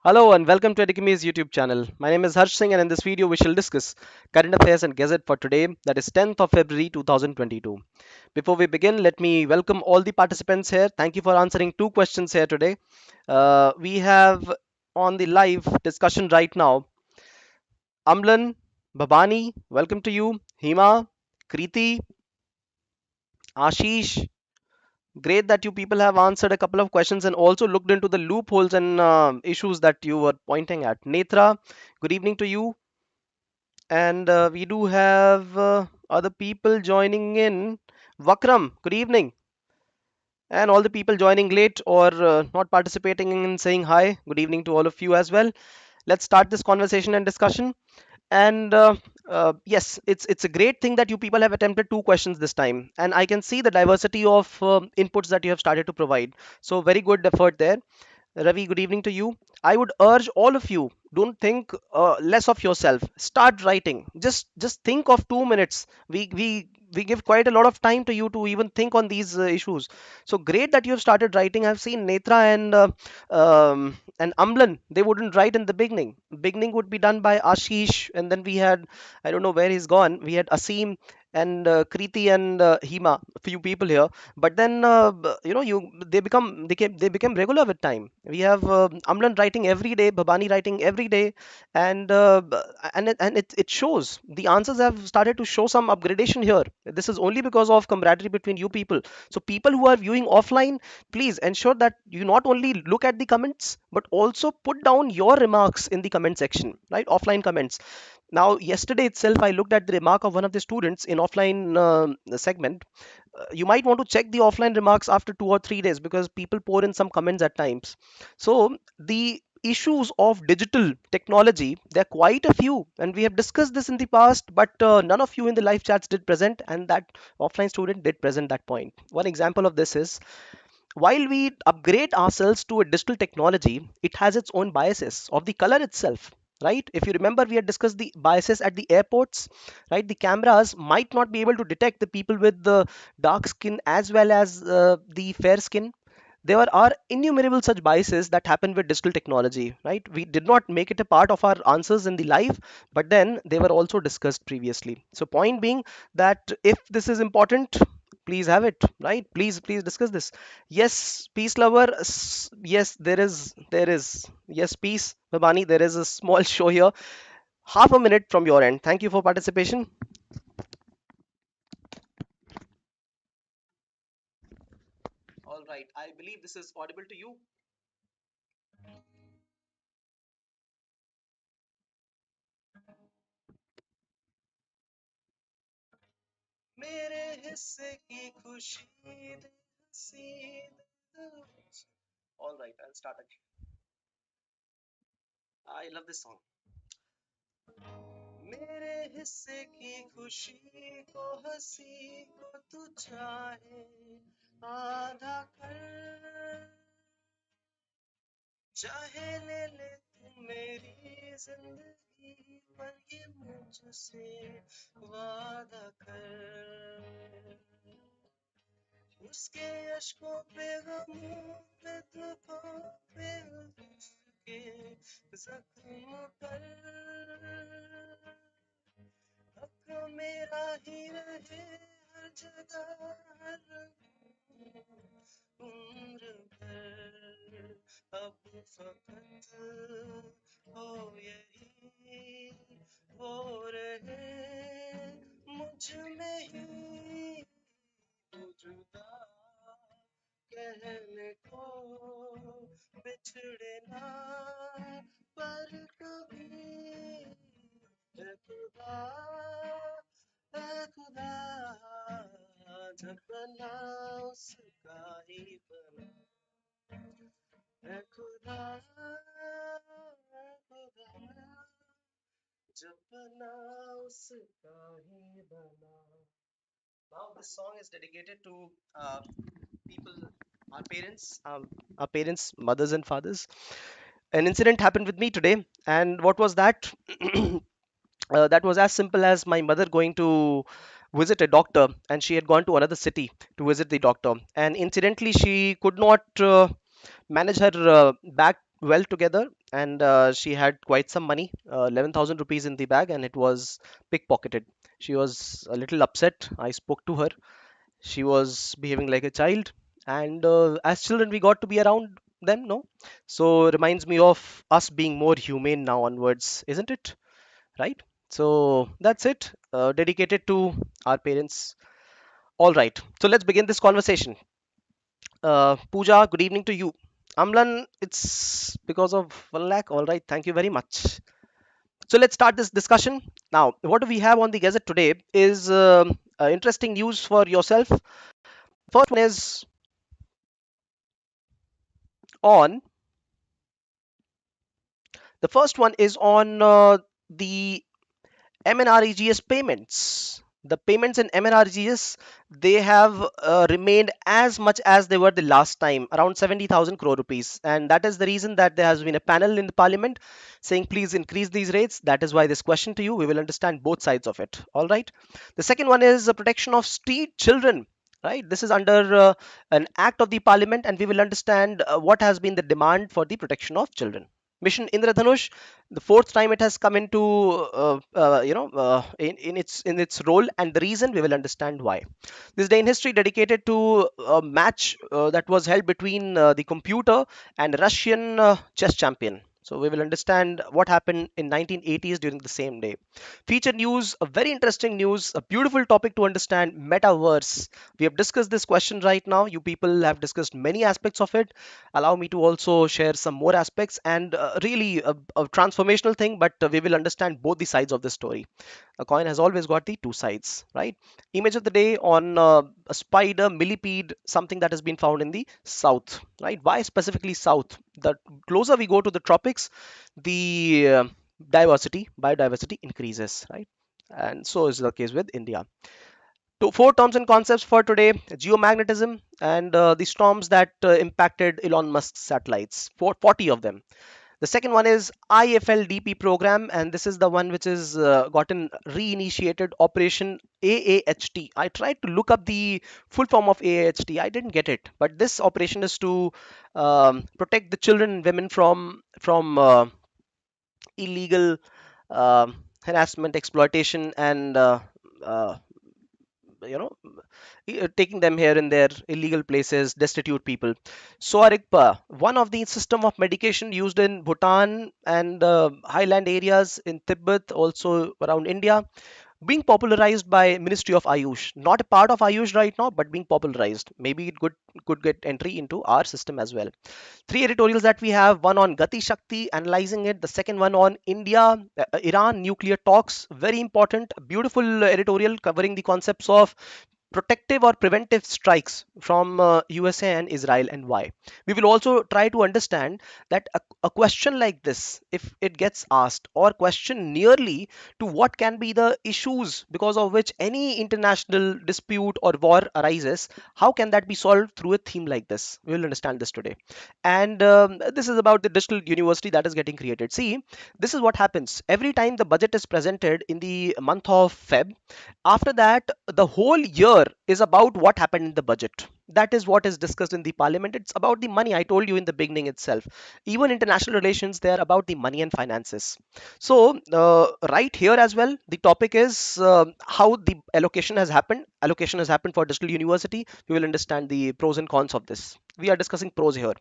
Hello and welcome to Edukemy's YouTube channel. My name is Harsh Singh and in this video we shall discuss current affairs and Gazette for today, that is 10th of February 2022. Before we begin, let me welcome all the participants here. Thank you for answering two questions here today. We have on the live discussion right now Amlan, Babani, welcome to you. Hima, Kriti, Ashish, great that you people have answered a couple of questions and also looked into the loopholes and issues that you were pointing at. Netra, good evening to you. And we do have other people joining in. Vakram, good evening. And all the people joining late or not participating in saying hi, good evening to all of you as well. Let's start this conversation and discussion. And yes, it's a great thing that you people have attempted two questions this time, and I can see the diversity of inputs that you have started to provide. So very good effort there. Ravi, good evening to you. I would urge all of you, don't think less of yourself. Start writing. Just think of 2 minutes. We give quite a lot of time to you to even think on these issues. So great that you have started writing. I've seen Netra and Amlan. They wouldn't write in the beginning. Beginning would be done by Ashish, and then we had, I don't know where he's gone. We had Asim and Kriti and Hima, a few people here. But then you they became regular with time. We have Amlan writing every day, Babani writing every day, and it shows the answers have started to show some upgradation here. This is only because of camaraderie between you people. So people who are viewing offline, please ensure that you not only look at the comments but also put down your remarks in the comment section, right? Offline comments. Now, yesterday itself, I looked at the remark of one of the students in offline segment. You might want to check the offline remarks after 2 or 3 days because people pour in some comments at times. So the issues of digital technology, there are quite a few, and we have discussed this in the past, but none of you in the live chats did present, and that offline student did present that point. One example of this is, while we upgrade ourselves to a digital technology, it has its own biases of the color itself. Right? If you remember, we had discussed the biases at the airports, right? The cameras might not be able to detect the people with the dark skin as well as the fair skin. There are innumerable such biases that happen with digital technology, right? We did not make it a part of our answers in the live, but then they were also discussed previously. So point being that if this is important, please have it, right? Please discuss this. Yes, peace lover. Yes, there is. Yes, peace, Babani. There is a small show here. Half a minute from your end. Thank you for participation. All right. I believe this is audible to you. मेरे हिस्से की खुशी दे हंसी दे दो. All right, I'll start again. I love this song. मेरे हिस्से की खुशी को हंसी को तू चाहे आधा कर, चाहे ले ले तू मेरी जिंदगी, पर ये मुझसे वादा कर. उसके अश्कों पे गमों पे दुखों पे उसके जख्म पर हक मेरा ही रहे हर जगह हर उम्र भर. अब फकत हो यही हो रहे मुझ में ही जुदा, कहने को बिछड़े ना पर कभी. है खुदा, है खुदा, जब बना उसका ही बना. है खुदा, है खुदा, जब बना उसका ही बना. Now this song is dedicated to people, our parents, mothers and fathers. An incident happened with me today, and what was that? That was as simple as my mother going to visit a doctor, and she had gone to another city to visit the doctor, and incidentally she could not manage her bag well together, and she had quite some money, 11,000 rupees in the bag, and it was pickpocketed. She was a little upset. I spoke to her. She was behaving like a child, and as children, we got to be around them, no? So reminds me of us being more humane now onwards, isn't it? Right? So that's it. Dedicated to our parents. All right. So let's begin this conversation. Pooja, good evening to you. Amlan, it's because of 1 lakh. All right. Thank you very much. So let's start this discussion. Now, what we have on the Gazette today is interesting news for yourself. First one is on the first one is on the MNREGS payments. The payments in MNREGS, they have remained as much as they were the last time, around 70,000 crore rupees. And that is the reason that there has been a panel in the parliament saying, please increase these rates. That is why this question to you, we will understand both sides of it. All right. The second one is the protection of street children. Right. This is under an act of the parliament, and we will understand what has been the demand for the protection of children. Mission Indradhanush, the fourth time it has come into in its role, and the reason we will understand why. This day in history dedicated to a match that was held between the computer and Russian chess champion. So we will understand what happened in 1980s during the same day. Feature news, a very interesting news, a beautiful topic to understand, Metaverse. We have discussed this question right now. You people have discussed many aspects of it. Allow me to also share some more aspects, and really a transformational thing, but we will understand both the sides of the story. A coin has always got the two sides, right? Image of the day on a spider millipede, something that has been found in the south, right? Why specifically south? The closer we go to the tropics, the biodiversity increases, right? And so is the case with India. Four terms and concepts for today: geomagnetism and the storms that impacted Elon Musk's satellites, 40 of them. The second one is IFLDP program, and this is the one which is gotten reinitiated, Operation AAHT. I tried to look up the full form of AAHT. I didn't get it, but this operation is to protect the children and women from illegal harassment, exploitation, and uh, you know taking them here in their illegal places, destitute people. Sowa-Rigpa, one of the system of medication used in Bhutan and highland areas in Tibet, also around India, being popularized by Ministry of Ayush. Not a part of Ayush right now, but being popularized. Maybe it could get entry into our system as well. Three editorials that we have: one on Gati Shakti, analyzing it; the second one on India, Iran nuclear talks, very important, beautiful editorial covering the concepts of protective or preventive strikes from USA and Israel, and why. We will also try to understand that a question like this, if it gets asked, or question nearly to what can be the issues because of which any international dispute or war arises, how can that be solved through a theme like this? We will understand this today. And this is about the digital university that is getting created. See, this is what happens every time the budget is presented in the month of Feb. After that, the whole year is about what happened in the budget. That is what is discussed in the parliament. It's about the money. I told you in the beginning itself. Even international relations, they're about the money and finances. So right here as well, the topic is how the allocation has happened. Allocation has happened for digital university. We will understand the pros and cons of this. We are discussing pros here.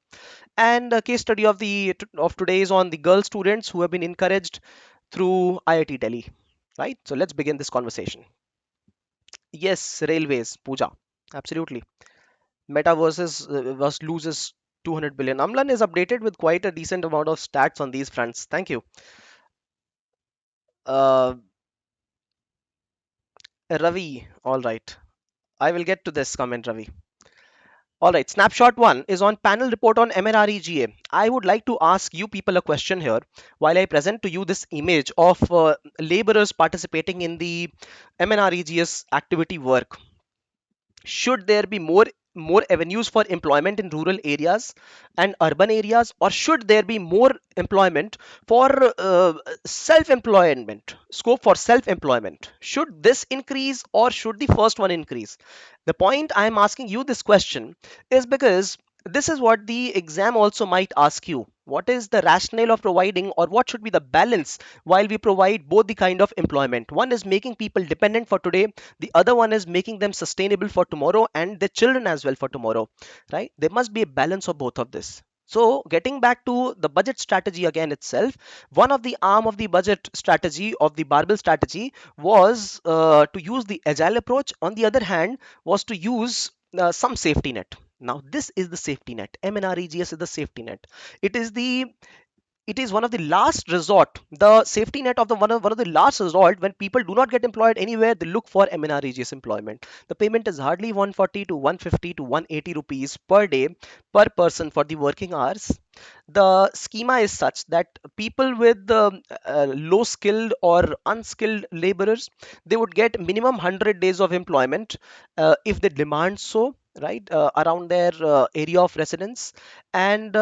And a case study of today is on the girl students who have been encouraged through IIT Delhi. Right. So let's begin this conversation. Yes, railways, Pooja. Absolutely. Meta versus loses 200 billion. Amlan is updated with quite a decent amount of stats on these fronts. Thank you. Uh, Ravi, all right. I will get to this comment, Ravi. All right, snapshot one is on panel report on MNREGA. I would like to ask you people a question here while I present to you this image of laborers participating in the MNREGA's activity work. Should there be more avenues for employment in rural areas and urban areas, or should there be more employment for self-employment, scope for self-employment? Should this increase, or should the first one increase? The point I am asking you this question is because this is what the exam also might ask you. What is the rationale of providing, or what should be the balance while we provide both the kind of employment? One is making people dependent for today, the other one is making them sustainable for tomorrow and their children as well for tomorrow, right? There must be a balance of both of this. So getting back to the budget strategy again itself, one of the arm of the budget strategy of the barbell strategy was to use the agile approach. On the other hand, was to use some safety net. Now this is the safety net. MNREGS is the safety net. It is the, it is one of the last resort, the safety net of the one of the last resort. When people do not get employed anywhere, they look for MNREGS employment. The payment is hardly 140 to 150 to 180 rupees per day per person for the working hours. The schema is such that people with low skilled or unskilled laborers, they would get minimum 100 days of employment if they demand so, right, around their area of residence. And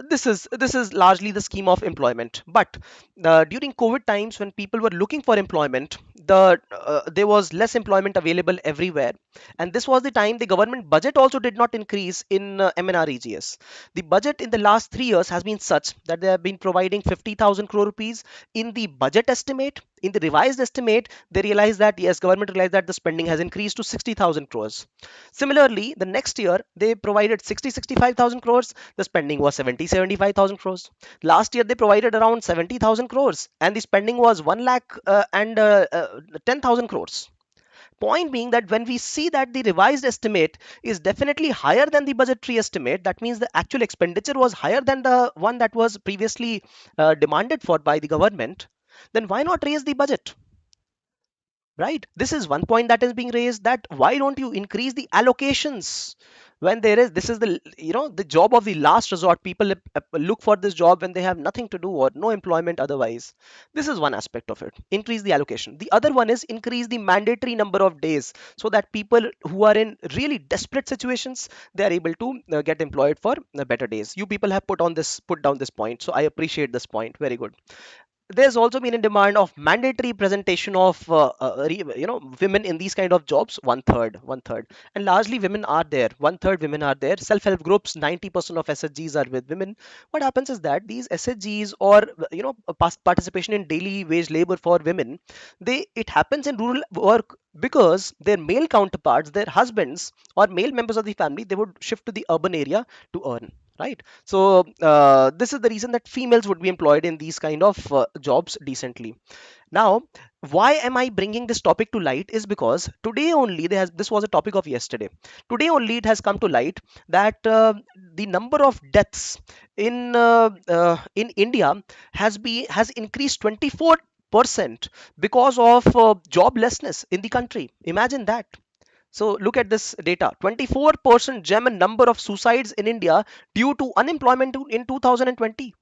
this is largely the scheme of employment. But during COVID times, when people were looking for employment, there was less employment available everywhere, and this was the time the government budget also did not increase in MNREGS. The budget in the last 3 years has been such that they have been providing 50,000 crore rupees in the budget estimate. In the revised estimate, they realized that, yes, government realized that the spending has increased to 60,000 crores. Similarly, the next year they provided 65,000 crores. The spending was 75,000 crores. Last year they provided around 70,000 crores, and the spending was 1 lakh and 10,000 crores. Point being that when we see that the revised estimate is definitely higher than the budgetary estimate, that means the actual expenditure was higher than the one that was previously demanded for by the government. Then why not raise the budget? Right, this is one point that is being raised, that why don't you increase the allocations when there is, this is the, the job of the last resort. People look for this job when they have nothing to do or no employment otherwise. This is one aspect of it, increase the allocation. The other one is increase the mandatory number of days, so that people who are in really desperate situations, they are able to get employed for better days. You people have put down this point, so I appreciate this point, very good. There's also been a demand of mandatory presentation of women in these kind of jobs, one third, and largely women are there, one third women are there. Self-help groups, 90% of SHGs are with women. What happens is that these SHGs, or participation in daily wage labor for women, they it happens in rural work because their male counterparts, their husbands or male members of the family, they would shift to the urban area to earn, right? So this is the reason that females would be employed in these kind of jobs decently. Now, why am I bringing this topic to light is because today only this was a topic of yesterday. Today only it has come to light that the number of deaths in India has increased 24% because of joblessness in the country. Imagine that. So look at this data. 24% German number of suicides in India due to unemployment in 2020.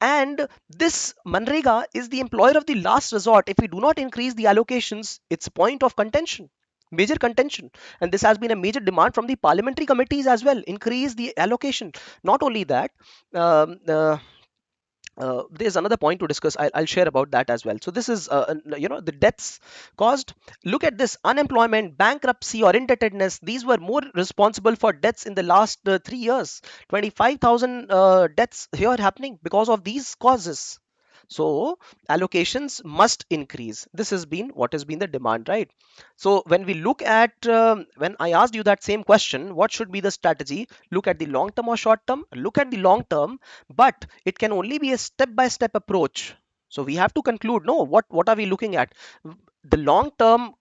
And this Manrega is the employer of the last resort. If we do not increase the allocations, it's a point of contention, major contention. And this has been a major demand from the parliamentary committees as well. Increase the allocation. Not only that, um, uh, there's another point to discuss. I'll share about that as well. So this is the deaths caused. Look at this: unemployment, bankruptcy, or indebtedness. These were more responsible for deaths in the last 3 years. 25,000 deaths here happening because of these causes. So allocations must increase. This has been what has been the demand, right? So when we look at when I asked you that same question, what should be the strategy? Look at the long term or short term? Look at the long term, but it can only be a step by step approach. So we have to conclude, no, what are we looking at? The long term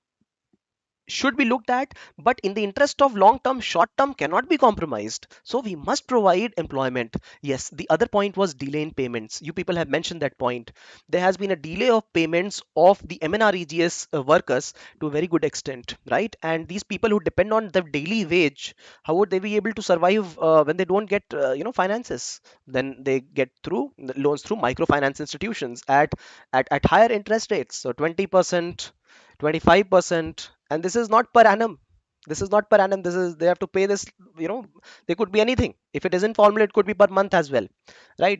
should be looked at, but in the interest of long term, short term cannot be compromised. So we must provide employment. Yes, the other point was delay in payments. You people have mentioned that point. There has been a delay of payments of the MNREGS workers to a very good extent, right? And these people who depend on the daily wage, how would they be able to survive when they don't get finances? Then they get through loans through microfinance institutions at higher interest rates, so 20%, 25%, and this is not per annum. This is not per annum. This is, they have to pay this, you know, they could be anything. If it isn't formal, it could be per month as well, right?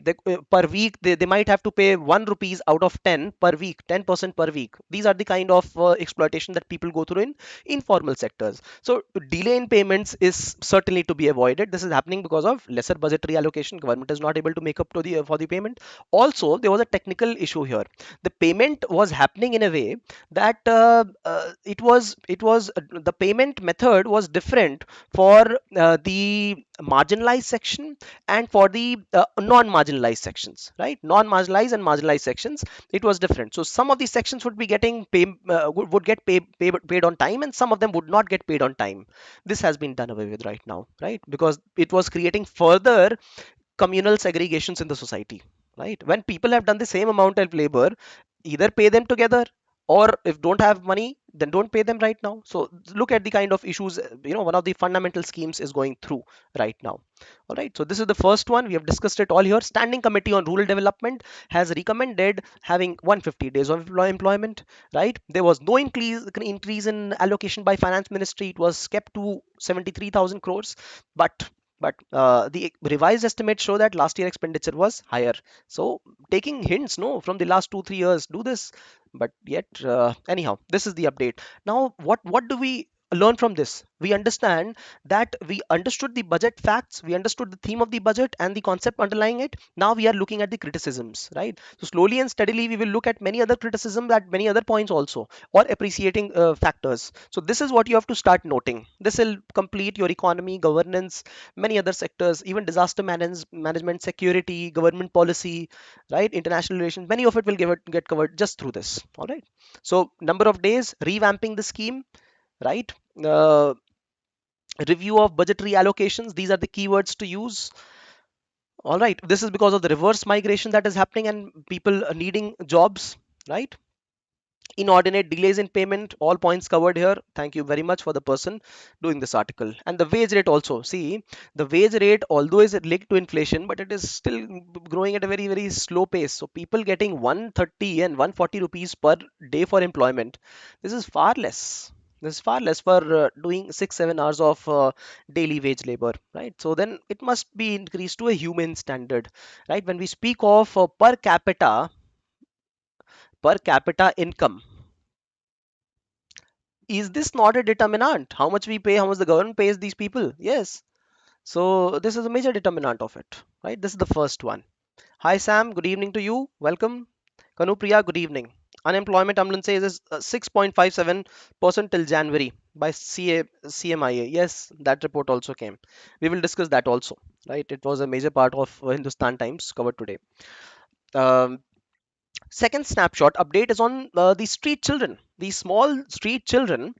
Per week, they might have to pay 1 rupees out of 10 per week, 10% per week. These are the kind of exploitation that people go through in informal sectors. So delay in payments is certainly to be avoided. This is happening because of lesser budgetary allocation. Government is not able to make up to the for the payment. Also, there was a technical issue here. The payment was happening in a way that the payment method was different for the marginalized section and for the non-marginalized sections, right? Non-marginalized and marginalized sections, it was different. So some of these sections would be getting would get paid on time, and some of them would not get paid on time. This has been done away with right now, right? Because it was creating further communal segregations in the society, right? When people have done the same amount of labor, either pay them together, or if don't have money, then don't pay them right now. So look at the kind of issues, one of the fundamental schemes is going through right now. All right, so this is the first one. We have discussed it all here. Standing Committee on Rural Development has recommended having 150 days of employment, right? There was no increase in allocation by Finance Ministry. It was kept to 73,000 crores, but the revised estimates show that last year expenditure was higher. So taking hints, no, from the last 2 3 years, do this. But yet, anyhow, this is the update. Now, what do we learn from this? We understand that we understood the budget facts, we understood the theme of the budget and the concept underlying it. Now we are looking at the criticisms, right? So slowly and steadily, we will look at many other criticisms at many other points also, or appreciating factors. So this is what you have to start noting. This will complete your economy, governance, many other sectors, even disaster management, security, government policy, right? International relations, many of it will get covered just through this. All right. So number of days, revamping the scheme, right? Uh, Review of budgetary allocations. These are the keywords to use. All right. This is because of the reverse migration that is happening and people needing jobs, right? Inordinate delays in payment, all points covered here. Thank you very much for the person doing this article. And the wage rate also, see, the wage rate, although is linked to inflation, but it is still growing at a very very slow pace. So people getting 130 and 140 rupees per day for employment, this is far less. This is far less for doing 6 7 hours of daily wage labor, right? So then it must be increased to a human standard, right? When we speak of per capita income, is this not a determinant? How much we pay, how much the government pays these people? Yes. So this is a major determinant of it, right? This is the first one. Hi Sam, good evening to you. Welcome. Kanupriya, good evening. Unemployment, Amlan says, is 6.57% till January by CMIA. Yes, that report also came. We will discuss that also, right? It was a major part of Hindustan Times covered today. Um, Second snapshot update is on the street children. The small street children,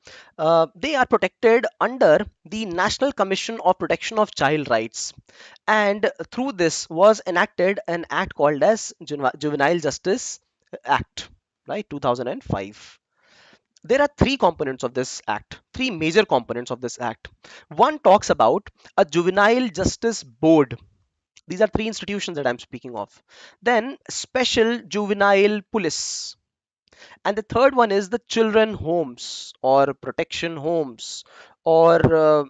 they are protected under the National Commission of Protection of Child Rights, and through this was enacted an act called as Juvenile Justice Act, right? 2005. There are three components of this act, three major components of this act. One talks about a juvenile justice board. These are three institutions that I'm speaking of. Then special juvenile police. And the third one is the children homes or protection homes, or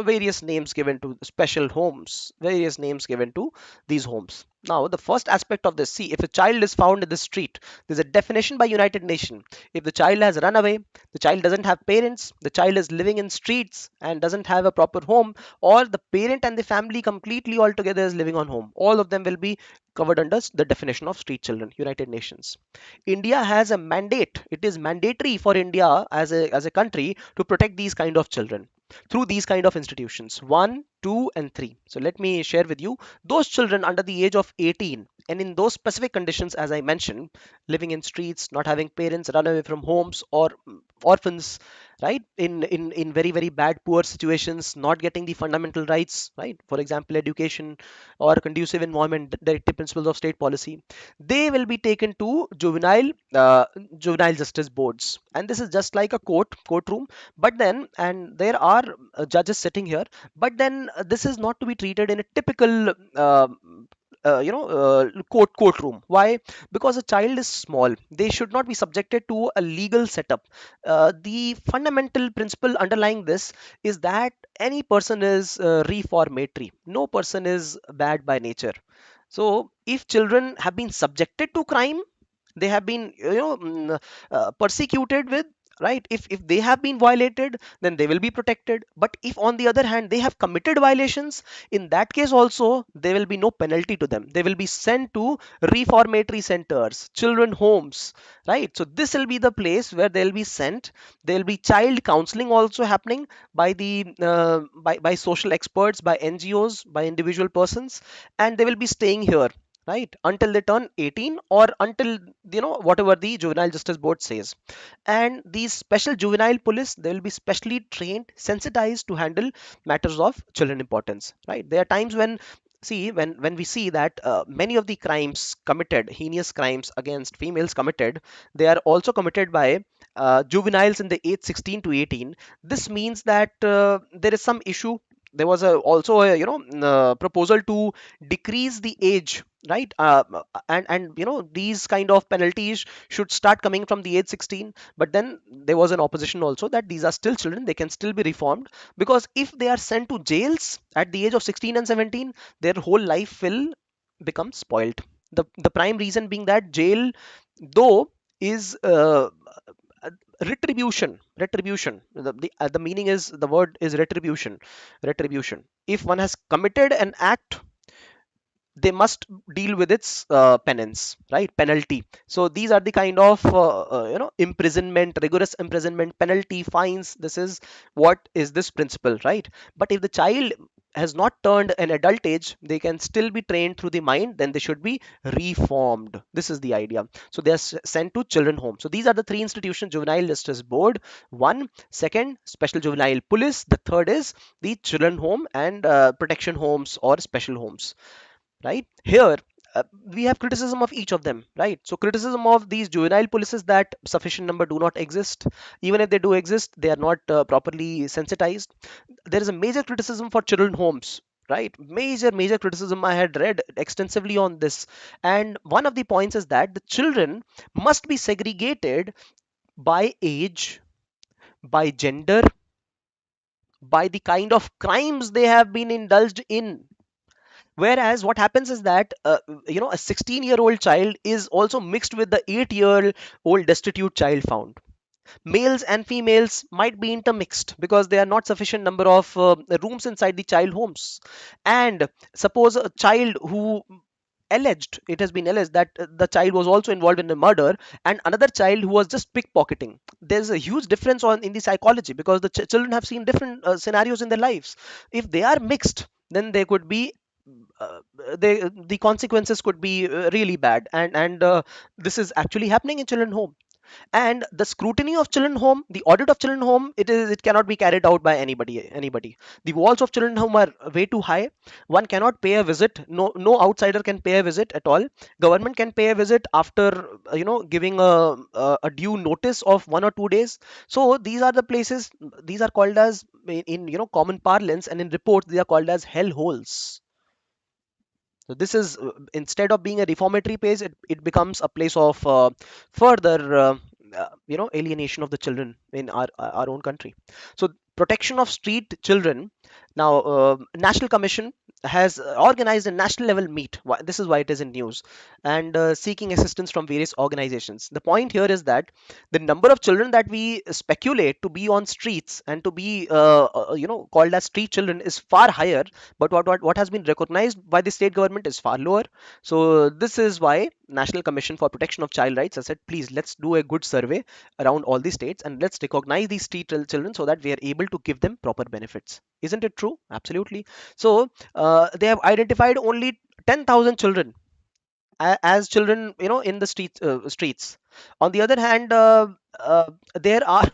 various names given to special homes, various names given to these homes. Now, the first aspect of this, see, if a child is found in the street, there's a definition by United Nations. If the child has run away, the child doesn't have parents, the child is living in streets and doesn't have a proper home, or the parent and the family completely altogether is living on home, all of them will be covered under the definition of street children, United Nations. India has a mandate. It is mandatory for India as a country to protect these kind of children through these kind of institutions 1, 2, and 3. So let me share with you those children under the age of 18 and in those specific conditions as I mentioned, living in streets, not having parents, run away from homes, or orphans, right? In very very bad poor situations, not getting the fundamental rights, right? For example, education or conducive environment, directive principles of state policy, they will be taken to juvenile justice boards, and this is just like a courtroom. But then, and there are judges sitting here, but then this is not to be treated in a typical courtroom. Why? Because a child is small, they should not be subjected to a legal setup. The fundamental principle underlying this is that any person is reformatory, no person is bad by nature. So if children have been subjected to crime, they have been persecuted with, right, if they have been violated, then they will be protected. But if on the other hand they have committed violations, in that case also there will be no penalty to them, they will be sent to reformatory centers, children homes, right? So this will be the place where they'll be sent. There will be child counseling also happening by the by social experts, by NGOs, by individual persons, and they will be staying here, right, until they turn 18, or until whatever the juvenile justice board says. And these special juvenile police, they will be specially trained, sensitized to handle matters of children importance, right? There are times when, see, when we see that many of the crimes committed, heinous crimes against females committed, they are also committed by juveniles in the age 16 to 18. This means that there is some issue. There was also a proposal to decrease the age, right? And these kind of penalties should start coming from the age 16. But then there was an opposition also that these are still children, they can still be reformed, because if they are sent to jails at the age of 16 and 17, their whole life will become spoiled. The prime reason being that jail, though, is retribution. The meaning is, the word is retribution. If one has committed an act, they must deal with its penance, right, penalty. So these are the kind of imprisonment, rigorous imprisonment, penalty, fines. This is what is this principle, right? But if the child has not turned an adult age, they can still be trained through the mind, then they should be reformed. This is the idea. So they are sent to children home. So these are the three institutions: juvenile justice board, one; second, special juvenile police; the third is the children home and protection homes or special homes, right? Here we have criticism of each of them, right? So criticism of these juvenile policies, that sufficient number do not exist. Even if they do exist, they are not properly sensitized. There is a major criticism for children homes, right? Major criticism. I had read extensively on this, and one of the points is that the children must be segregated by age, by gender, by the kind of crimes they have been indulged in. Whereas what happens is that a 16-year-old child is also mixed with the 8-year-old destitute child found. Males and females might be intermixed because there are not sufficient number of rooms inside the child homes. And suppose a child who, it has been alleged that the child was also involved in a murder, and another child who was just pickpocketing. There's a huge difference on in the psychology, because the children have seen different scenarios in their lives. If they are mixed, then they could be uh, the consequences could be really bad, and this is actually happening in children home. And the scrutiny of children home, the audit of children home, it cannot be carried out by anybody. The walls of children home are way too high. One cannot pay a visit. No outsider can pay a visit at all. Government can pay a visit after giving a due notice of 1 or 2 days. So these are the places. These are called as, in common parlance, and in reports they are called as hell holes. So this is, instead of being a reformatory place, it becomes a place of further alienation of the children in our own country. So protection of street children. Now, National Commission has organized a national level meet. This is why it is in news, and seeking assistance from various organizations. The point here is that the number of children that we speculate to be on streets and to be called as street children is far higher, but what has been recognized by the state government is far lower. So this is why National Commission for Protection of Child Rights has said, please, let's do a good survey around all the states, and let's recognize these street children so that we are able to give them proper benefits. Isn't it true? Absolutely. So they have identified only 10,000 children as children, in the streets. On the other hand, there are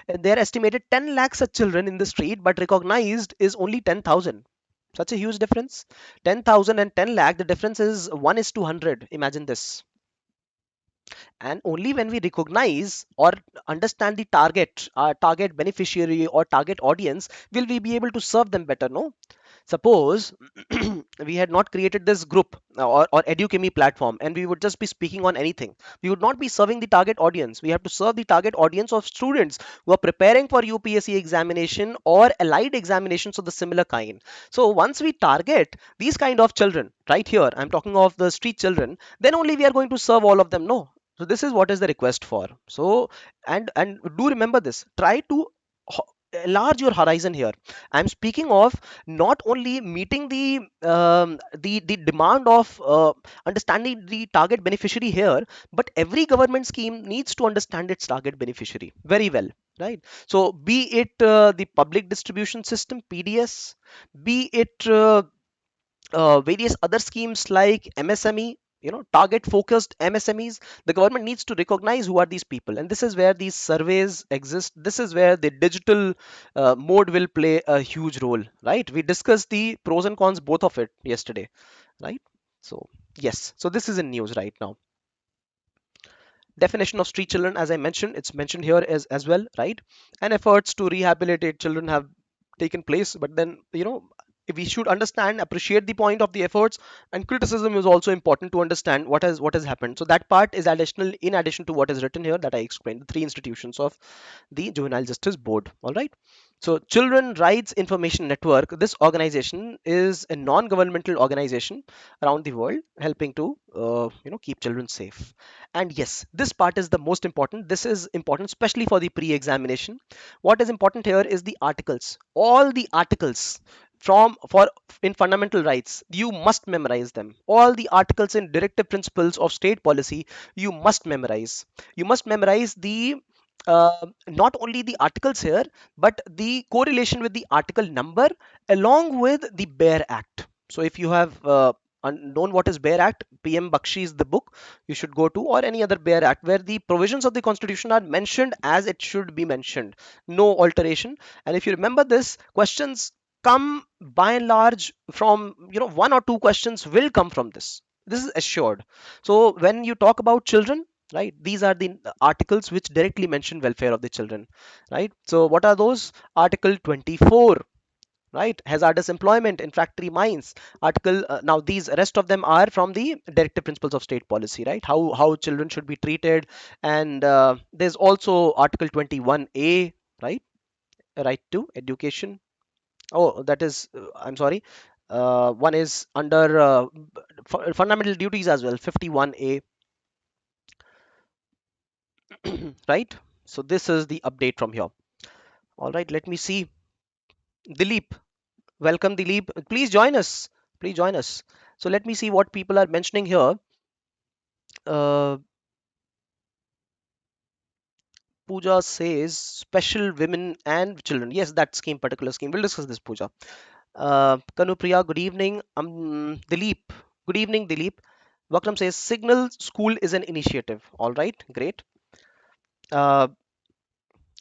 there are estimated 10 lakhs of children in the street, but recognized is only 10,000. Such a huge difference. 10,000 and 10 lakh, the difference is 1 is to 100. Imagine this. And only when we recognize or understand the target beneficiary or target audience, will we be able to serve them better, no? Suppose we had not created this group or Edukemy platform, and we would just be speaking on anything. We would not be serving the target audience. We have to serve the target audience of students who are preparing for UPSC examination or allied examinations of the similar kind. So once we target these kind of children, right here, I'm talking of the street children, then only we are going to serve all of them. No. So this is what is the request for. So and do remember this. Try to enlarge your horizon here. I'm speaking of not only meeting the demand of understanding the target beneficiary here, but every government scheme needs to understand its target beneficiary very well, right? So be it the public distribution system PDS, be it various other schemes like MSME, target focused MSMEs. The government needs to recognize who are these people, and this is where these surveys exist. This is where the digital mode will play a huge role, right? We discussed the pros and cons both of it yesterday, right? So yes, so this is in news right now. Definition of street children, as I mentioned, it's mentioned here as well, right? And efforts to rehabilitate children have taken place, but then we should understand, appreciate the point of the efforts, and criticism is also important to understand what has happened. So that part is additional in addition to what is written here that I explained, the three institutions of the Juvenile Justice Board. All right. So Children Rights Information Network, this organization is a non-governmental organization around the world helping to keep children safe. And yes, this part is the most important. This is important especially for the pre-examination. What is important here is the articles. All the articles from for in fundamental rights, you must memorize them. All the articles in directive principles of state policy, you must memorize. You must memorize the not only the articles here, but the correlation with the article number along with the Bare Act. So if you have known what is Bare Act, PM Bakshi is the book you should go to, or any other Bare Act where the provisions of the Constitution are mentioned as it should be mentioned, no alteration. And if you remember this, questions come by and large from, one or two questions will come from this. This is assured. So when you talk about children, right, these are the articles which directly mention welfare of the children, right? So what are those? Article 24, right, hazardous employment in factory mines. Article now these rest of them are from the directive principles of state policy, right? How children should be treated. And there's also article 21A, right, right to education. Oh, that is I'm sorry, one is under fundamental duties as well, 51A. Right. So this is the update from here. All right, let me see. Dilip, welcome Dilip. Please join us. Please join us. So let me see what people are mentioning here. Uh, Pooja says special women and children. Yes, that scheme, particular scheme. We'll discuss this, Pooja. Kanupriya, good evening. Dilip, good evening, Dilip. Wakram says Signal School is an initiative. All right, great. Uh,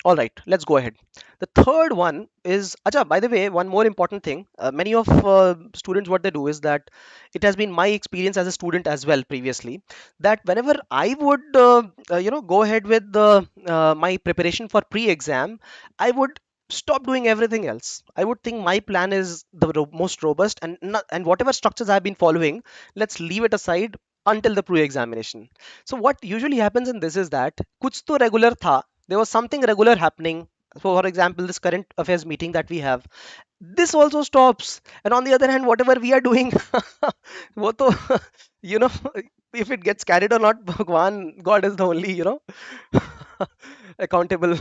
All right, let's go ahead. The third one is, Acha, by the way, one more important thing. Many of students, what they do is that it has been my experience as a student as well previously, that whenever I would, go ahead with my preparation for pre-exam, I would stop doing everything else. I would think my plan is the most robust, and and whatever structures I've been following, let's leave it aside until the pre-examination. So what usually happens in this is that kuch to regular tha, there was something regular happening. So for example, this current affairs meeting that we have, this also stops. And on the other hand, whatever we are doing, wo to, you know if it gets carried or not, Bhagwan, God is the only accountable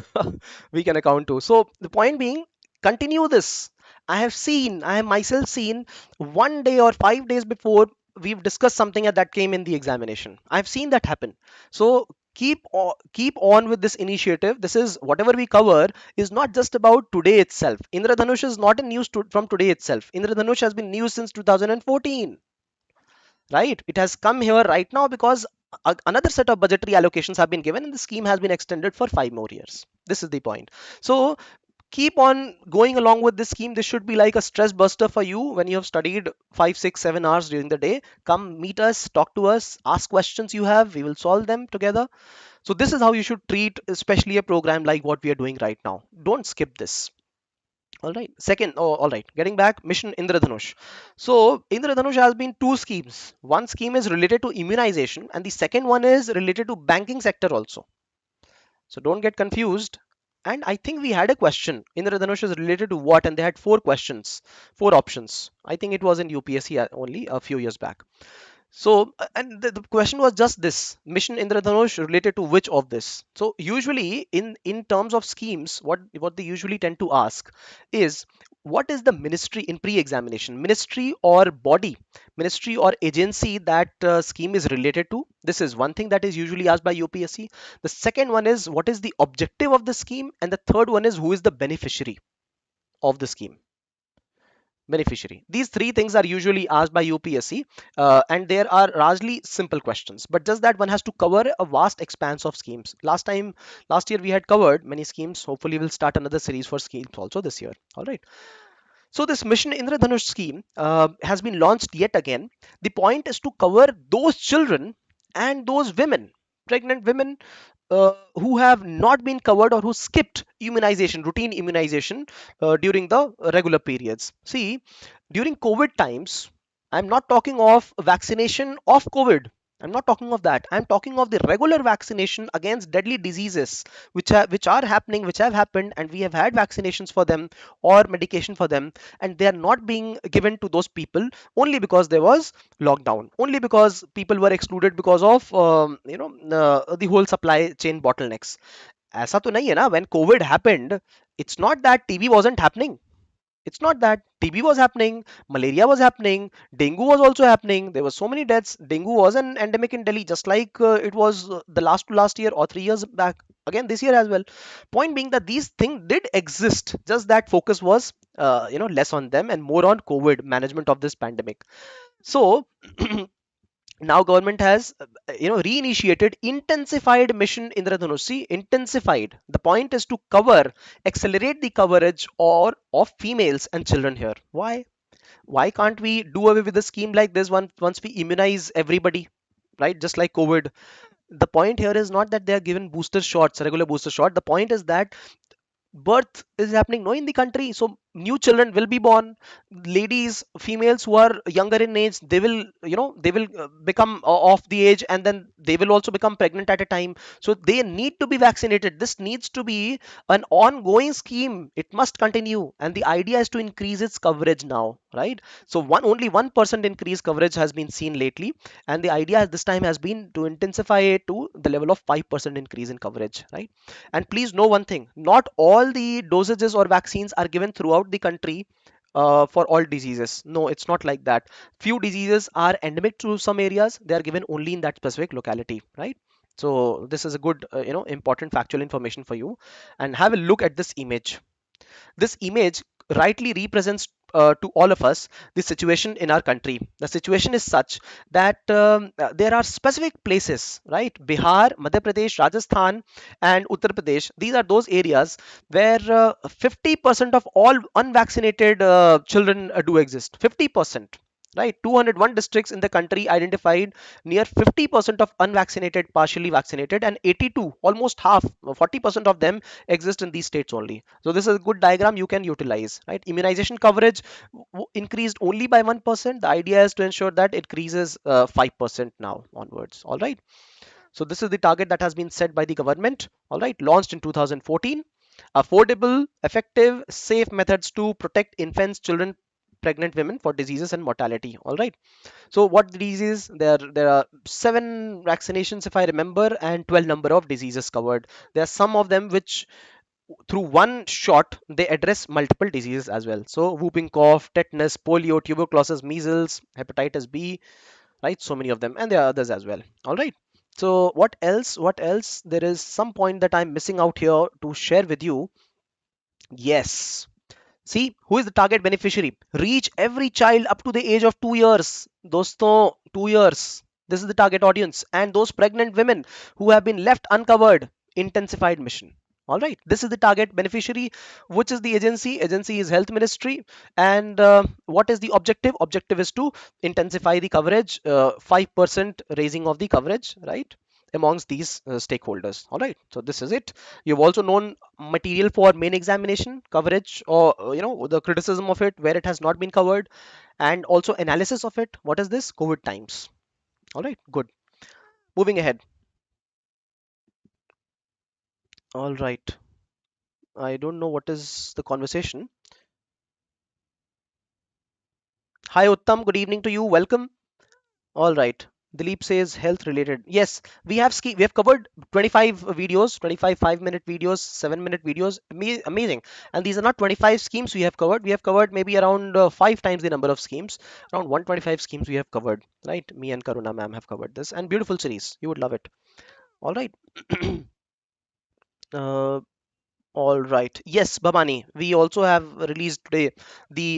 we can account to. So the point being, continue this. I have myself seen, 1 day or 5 days before we've discussed something that came in the examination. I've seen that happen. So keep on with this initiative. This is whatever we cover is not just about today itself. Indradhanush is not a news from today itself. Indradhanush has been news since 2014, right? It has come here right now because another set of budgetary allocations have been given and the scheme has been extended for 5 more years. This is the point. So keep on going along with this scheme. This should be like a stress buster for you when you have studied 5 6 7 hours during the day. Come meet us, talk to us, ask questions you have, we will solve them together. So this is how you should treat especially a program like what we are doing right now. Don't skip this. All right. Second, oh, all right. Getting back, Mission Indradhanush. So Indradhanush has been two schemes. One scheme is related to immunization, and the second one is related to banking sector also. So don't get confused. And I think we had a question. Indradhanush is related to what? And they had four questions, four options. I think it was in UPSC only a few years back. So, and the question was just this: Mission Indradhanush related to which of this? So, usually in terms of schemes, what they usually tend to ask is what is the ministry in pre-examination, ministry or body, ministry or agency that scheme is related to. This is one thing that is usually asked by UPSC. The second one is what is the objective of the scheme, and the third one is who is the beneficiary of the scheme. Beneficiary. These three things are usually asked by UPSC, and there are largely simple questions. But just that one has to cover a vast expanse of schemes. Last year we had covered many schemes. Hopefully, we'll start another series for schemes also this year. All right. So this Mission Indradhanush scheme has been launched yet again. The point is to cover those children and those women, pregnant women who have not been covered or who skipped immunization, routine immunization during the regular periods. See, during COVID times, I'm not talking of vaccination of COVID. I'm not talking of that. I'm talking of the regular vaccination against deadly diseases which are happening, which have happened, and we have had vaccinations for them or medication for them, and they are not being given to those people only because there was lockdown, only because people were excluded because of the whole supply chain bottlenecks. ऐसा तो नहीं है ना? When COVID happened, it's not that TB wasn't happening. It's not that TB was happening, malaria was happening, dengue was also happening. There were so many deaths. Dengue was an endemic in Delhi, just like it was the last year or 3 years back. Again, this year as well. Point being that these things did exist, just that focus was, less on them and more on COVID management of this pandemic. So now government has reinitiated intensified Mission Indradhanush. See, intensified, the point is to cover, accelerate the coverage or of females and children here. Why can't we do away with a scheme like this once we immunize everybody, right? Just like COVID. The point here is not that they are given booster shots, regular booster shot. The point is that birth is happening no in the country, so new children will be born. Ladies, females who are younger in age, they will become of the age, and then they will also become pregnant at a time, so they need to be vaccinated. This needs to be an ongoing scheme. It must continue, and the idea is to increase its coverage now, right? So only 1% increase coverage has been seen lately, and the idea at this time has been to intensify it to the level of 5% increase in coverage, right? And please know one thing, not all the dosages or vaccines are given throughout the country for all diseases. No, it's not like that. Few diseases are endemic to some areas. They are given only in that specific locality, right? So this is a good, important factual information for you. And have a look at this image. This image rightly represents to all of us the situation in our country. The situation is such that there are specific places, right? Bihar, Madhya Pradesh, Rajasthan, and Uttar Pradesh. These are those areas where 50% of all unvaccinated children do exist. 50%. Right, 201 districts in the country identified near 50% of unvaccinated, partially vaccinated, and 82, almost half, 40% of them exist in these states only. So this is a good diagram you can utilize, right? Immunization coverage increased only by 1%. The idea is to ensure that it increases 5% now onwards. All right. So this is the target that has been set by the government. All right. Launched in 2014. Affordable, effective, safe methods to protect infants, children, pregnant women for diseases and mortality. All right. So what diseases? There are 7 vaccinations if I remember, and 12 number of diseases covered. There are some of them which through one shot they address multiple diseases as well. So whooping cough, tetanus, polio, tuberculosis, measles, hepatitis B, right? So many of them, and there are others as well. All right. So what else? There is some point that I'm missing out here to share with you. Yes. See, who is the target beneficiary? Reach every child up to the age of 2 years. Dosto, 2 years. This is the target audience. And those pregnant women who have been left uncovered. Intensified mission. All right. This is the target beneficiary. Which is the agency? Agency is Health Ministry. And what is the objective? Objective is to intensify the coverage. 5% raising of the coverage, right? amongst these stakeholders. All right, so this is it. You've also known material for main examination coverage, or the criticism of it where it has not been covered, and also analysis of it. What is this? COVID times. All right, good. Moving ahead. All right, I don't know what is the conversation. Hi Uttam, good evening to you, welcome. All right. Dilip says health related. Yes, we have covered 25 videos, 25 5-minute videos, 7-minute videos. Amazing. And these are not 25 schemes we have covered. We have covered maybe around 5 times the number of schemes. Around 125 schemes we have covered, right? Me and Karuna ma'am have covered this, and beautiful series. You would love it. All right. uh, All right. Yes, Bhamani, we also have released today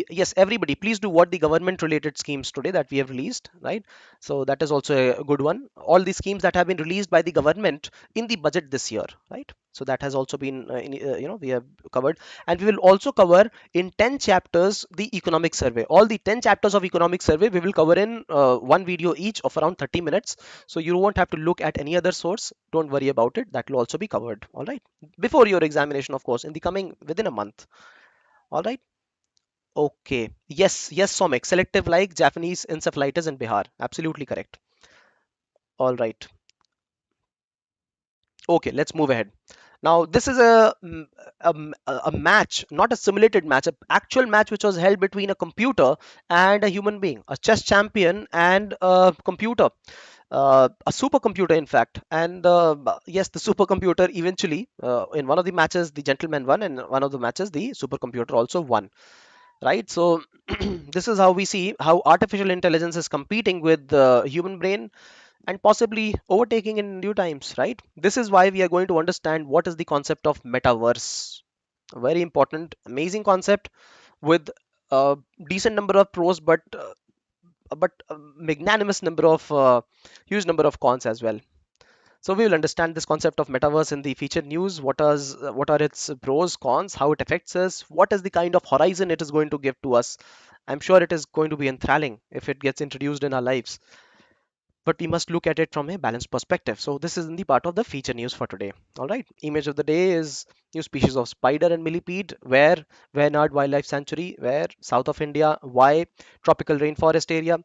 yes, everybody, please do what the government related schemes today that we have released, right? So that is also a good one. All the schemes that have been released by the government in the budget this year, right? So that has also been, we have covered. And we will also cover in 10 chapters the economic survey. All the 10 chapters of economic survey we will cover in one video each of around 30 minutes. So you won't have to look at any other source. Don't worry about it. That will also be covered. All right, before your examination, of course, in the coming within a month. All right. Okay. Yes, Somik. Selective like Japanese encephalitis in Bihar. Absolutely correct. All right. Okay, let's move ahead. Now, this is a match, not a simulated match, an actual match which was held between a computer and a human being, a chess champion and a computer, a supercomputer, in fact. And yes, the supercomputer eventually, in one of the matches, the gentleman won, and one of the matches, the supercomputer also won. Right? So, this is how we see how artificial intelligence is competing with the human brain and possibly overtaking in due times, right? This is why we are going to understand what is the concept of metaverse. A very important, amazing concept with a decent number of pros, but a magnanimous number of huge number of cons as well. So we will understand this concept of metaverse in the featured news. What are its pros, cons, how it affects us, what is the kind of horizon it is going to give to us. I'm sure it is going to be enthralling if it gets introduced in our lives, but we must look at it from a balanced perspective. So this is in the part of the feature news for today. All right. Image of the day is new species of spider and millipede. Where? Wayanad Wildlife Sanctuary. Where? South of India. Why? Tropical rainforest area.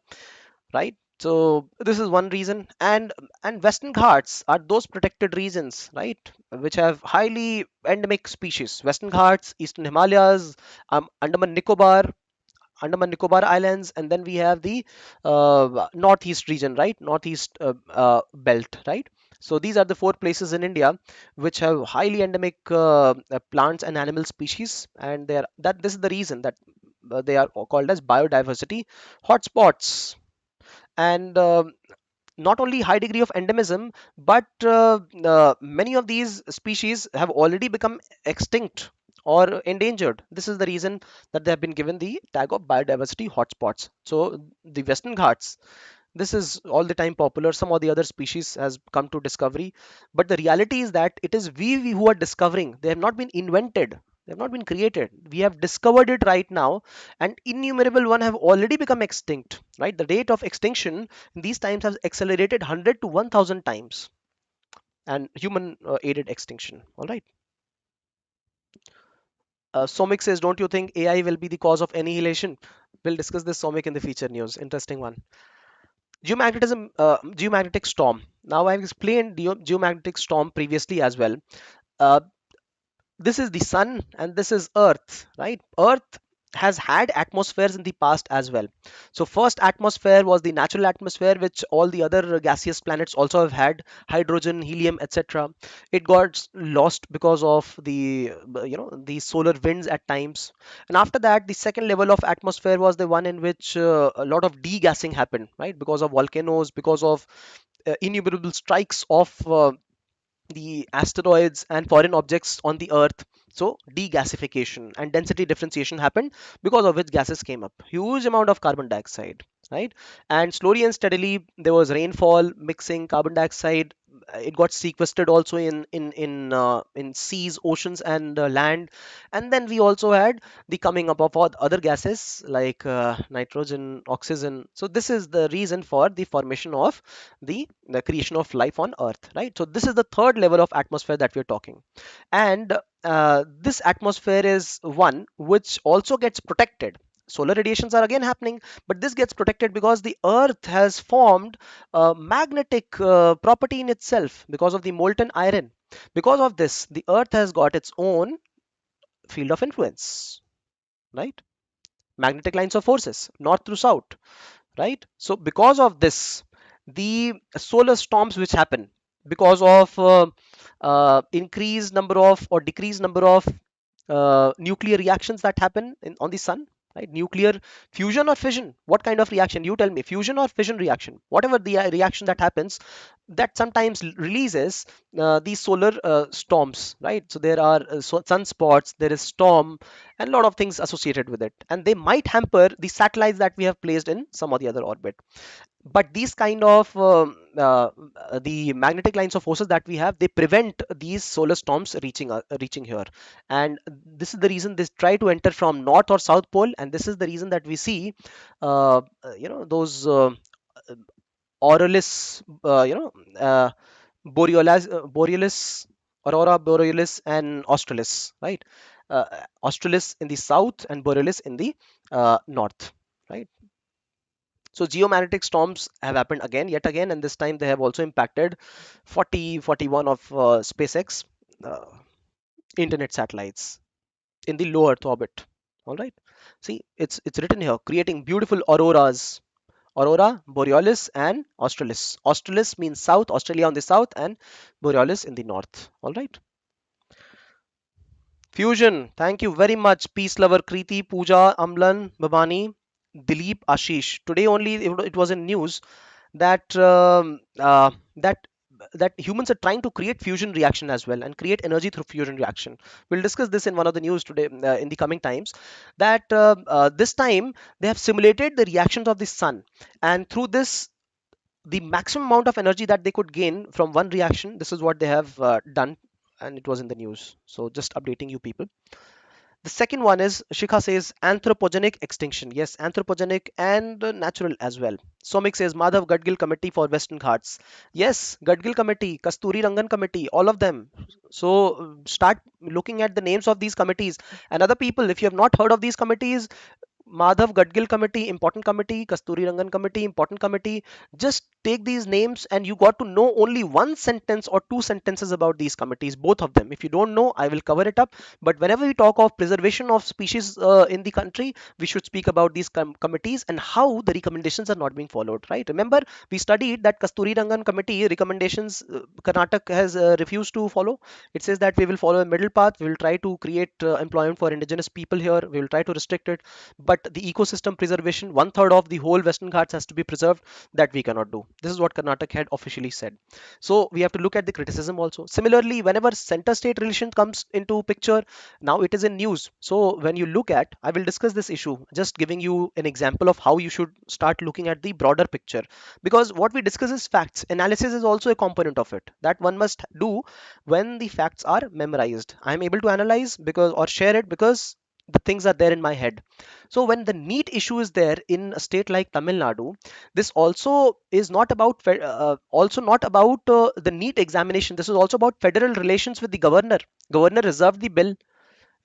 Right. So this is one reason, and Western Ghats are those protected regions, right, which have highly endemic species. Western Ghats, Eastern Himalayas, Andaman Nicobar Islands, and then we have the northeast region, right? Northeast belt, right? So these are the 4 places in India which have highly endemic plants and animal species, and they are that this is the reason that they are called as biodiversity hotspots. And not only high degree of endemism, but many of these species have already become extinct or endangered. This is the reason that they have been given the tag of biodiversity hotspots. So the Western Ghats, this is all the time popular. Some of the other species has come to discovery, but the reality is that it is we who are discovering. They have not been invented. They have not been created. We have discovered it right now, and innumerable one have already become extinct. Right, the rate of extinction in these times has accelerated 100 to 1,000 times, and human aided extinction. All right. Somik says, don't you think AI will be the cause of annihilation? We'll discuss this, Somik, in the feature news. Interesting one. Geomagnetic storm. Now I've explained geomagnetic storm previously as well. Uh, this is the sun and this is earth, right? Earth has had atmospheres in the past as well. So first atmosphere was the natural atmosphere, which all the other gaseous planets also have had: hydrogen, helium, etc. It got lost because of the solar winds at times. And after that, the second level of atmosphere was the one in which a lot of degassing happened, right? Because of volcanoes, because of innumerable strikes of the asteroids and foreign objects on the earth. So degasification and density differentiation happened, because of which gases came up, huge amount of carbon dioxide, right? And slowly and steadily there was rainfall mixing carbon dioxide, it got sequestered also in seas, oceans, and land. And then we also had the coming up of other gases like nitrogen, oxygen. So this is the reason for the formation of the creation of life on Earth, right? So this is the third level of atmosphere that we're talking. And this atmosphere is one which also gets protected. Solar radiations are again happening, but this gets protected because the Earth has formed a magnetic property in itself because of the molten iron. Because of this, the Earth has got its own field of influence, right? Magnetic lines of forces, north through south, right? So because of this, the solar storms which happen because of increased number of or decreased number of nuclear reactions that happen on the sun, right? Nuclear fusion or fission, what kind of reaction, you tell me, fusion or fission reaction, whatever the reaction that happens, that sometimes releases these solar storms, right? So there are sunspots, there is storm, and a lot of things associated with it, and they might hamper the satellites that we have placed in some or the other orbit. But these kind of the magnetic lines of forces that we have, they prevent these solar storms reaching here. And this is the reason they try to enter from north or south pole, and this is the reason that we see those auroralis, borealis, aurora borealis, and australis, right? Australis in the south and borealis in the north, right? So geomagnetic storms have happened again, yet again, and this time they have also impacted 41 of SpaceX uh, internet satellites in the low Earth orbit. All right. See, it's written here, creating beautiful auroras. Aurora, Borealis, and Australis. Australis means south, Australia on the south, and Borealis in the north. All right. Fusion. Thank you very much. Peace lover Kriti, Pooja, Amlan, Babani, Dilip, Ashish. Today only it was in news that that humans are trying to create fusion reaction as well and create energy through fusion reaction. We'll discuss this in one of the news today in the coming times. That this time they have simulated the reactions of the sun, and through this, the maximum amount of energy that they could gain from one reaction. This is what they have done, and it was in the news. So just updating you people. The second one is, Shikha says, anthropogenic extinction. Yes, anthropogenic and natural as well. Somik says Madhav Gadgil Committee for Western Ghats. Yes, Gadgil Committee, Kasturi Rangan Committee, all of them. So start looking at the names of these committees. And other people, if you have not heard of these committees, Madhav Gadgil Committee, important committee, Kasturi Rangan Committee, important committee. Just take these names and you got to know only one sentence or two sentences about these committees, both of them. If you don't know, I will cover it up. But whenever we talk of preservation of species in the country, we should speak about these committees and how the recommendations are not being followed, right? Remember, we studied that Kasturi Rangan Committee recommendations, Karnataka has refused to follow. It says that we will follow a middle path. We will try to create employment for indigenous people here. We will try to restrict it, but the ecosystem preservation, one third of the whole Western Ghats has to be preserved, that we cannot do. This is what Karnataka had officially said. So we have to look at the criticism also. Similarly, whenever center state relation comes into picture, now it is in news. So when you look at, I will discuss this issue, just giving you an example of how you should start looking at the broader picture, because what we discuss is facts. Analysis is also a component of it that one must do when the facts are memorized. I am able to analyze because or share it because the things are there in my head. So when the NEET issue is there in a state like Tamil Nadu, this also is not about the NEET examination. This is also about federal relations with the governor. Governor reserved the bill,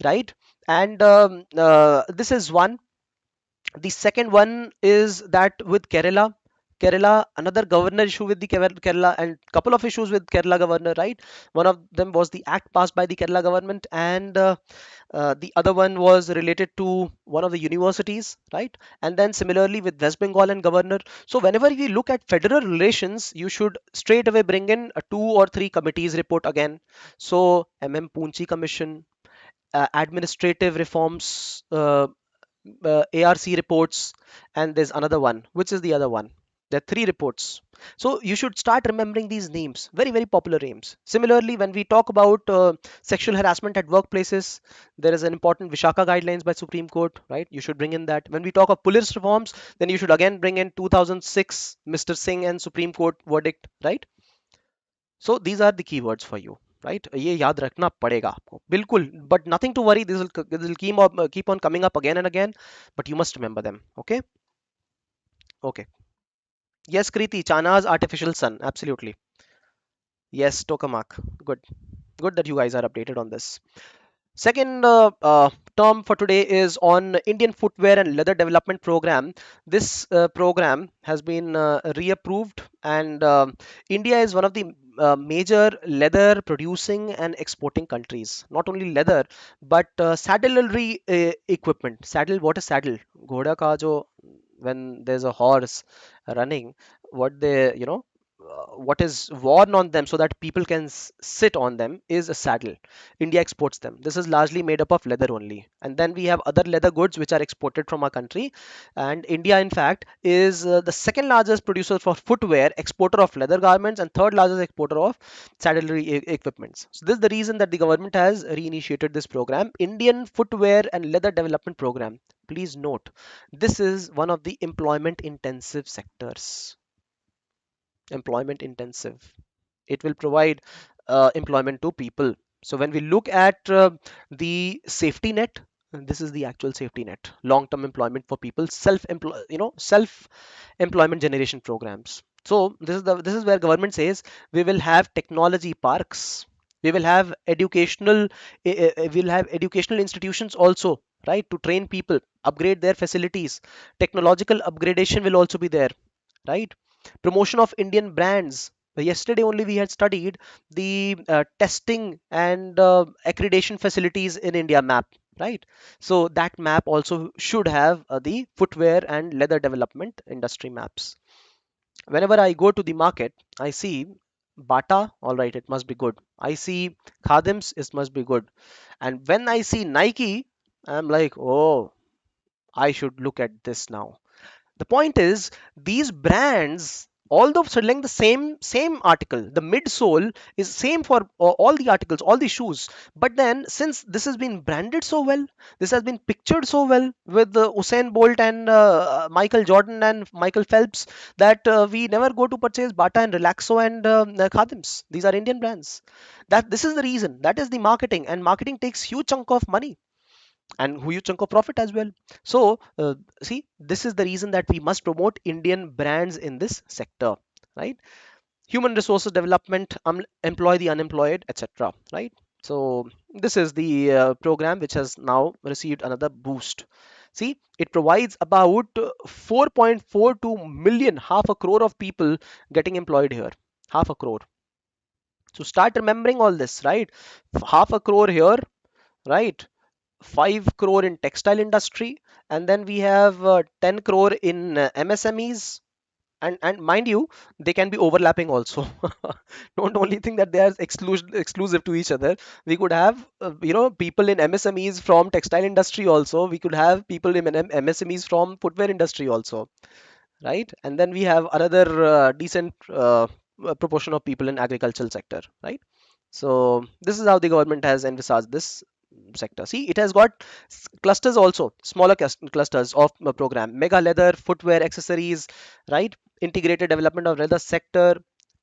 right? And this is one. The second one is that with Kerala, another governor issue with the Kerala, and couple of issues with Kerala governor, right? One of them was the act passed by the Kerala government, and the other one was related to one of the universities, right? And then similarly with West Bengal and governor. So whenever we look at federal relations, you should straight away bring in a two or three committees report again. So Poonchi Commission, administrative reforms, ARC reports, and there's another one. Which is the other one? There are three reports. So you should start remembering these names, very, very popular names. Similarly, when we talk about sexual harassment at workplaces, there is an important Vishaka guidelines by Supreme Court, right? You should bring in that. When we talk of police reforms, then you should again bring in 2006 Mr. Singh and Supreme Court verdict, right? So these are the keywords for you, right? ये याद रखना पड़ेगा आपको बिल्कुल. But nothing to worry, this will keep on coming up again and again, but you must remember them. Okay. Okay. Yes, Kriti, Chana's artificial sun, absolutely. Yes, tokamak. Good. Good that you guys are updated on this. Second term for today is on Indian Footwear and Leather Development Program. This program has been reapproved, and India is one of the major leather producing and exporting countries. Not only leather, but saddlery equipment. Saddle, what is saddle? Ghoda ka jo, when there's a horse running, what they, what is worn on them so that people can sit on them is a saddle. India exports them. This is largely made up of leather only. And then we have other leather goods which are exported from our country. And India, in fact, is the second largest producer for footwear, exporter of leather garments, and third largest exporter of saddlery equipments. So this is the reason that the government has reinitiated this program, Indian Footwear and Leather Development Program. Please note, this is one of the employment intensive sectors. Employment intensive. It will provide employment to people. So when we look at the safety net, this is the actual safety net, long-term employment for people, self-employment generation programs. So this is where government says we will have technology parks, we will have we'll have educational institutions also, right, to train people, upgrade their facilities. Technological upgradation will also be there, right? Promotion of Indian brands. Yesterday only we had studied the testing and accreditation facilities in India map, right? So that map also should have the footwear and leather development industry maps. Whenever I go to the market, I see Bata, all right, it must be good. I see Khadims, it must be good. And when I see Nike, I'm like, oh, I should look at this now. The point is, these brands, although selling the same article, the midsole is same for all the articles, all the shoes. But then, since this has been branded so well, this has been pictured so well with Usain Bolt and Michael Jordan and Michael Phelps, that we never go to purchase Bata and Relaxo and Khadims. These are Indian brands. That this is the reason. That is the marketing, and marketing takes huge chunk of money and huge chunk of profit as well. So see, this is the reason that we must promote Indian brands in this sector, right? Human resources development, employ the unemployed, etc., right? So this is the program which has now received another boost. See, it provides about 4.42 million, half a crore of people getting employed here. Half a crore. So start remembering all this, right? Half a crore here, right? 5 crore in textile industry, and then we have 10 crore in MSMEs. And mind you, they can be overlapping also. Don't only think that they are exclusive to each other. We could have people in MSMEs from textile industry also. We could have people in MSMEs from footwear industry also, right? And then we have another decent proportion of people in agricultural sector, right? So this is how the government has envisaged this sector. See, it has got clusters also, smaller clusters of program, mega leather, footwear, accessories, right? Integrated development of leather sector,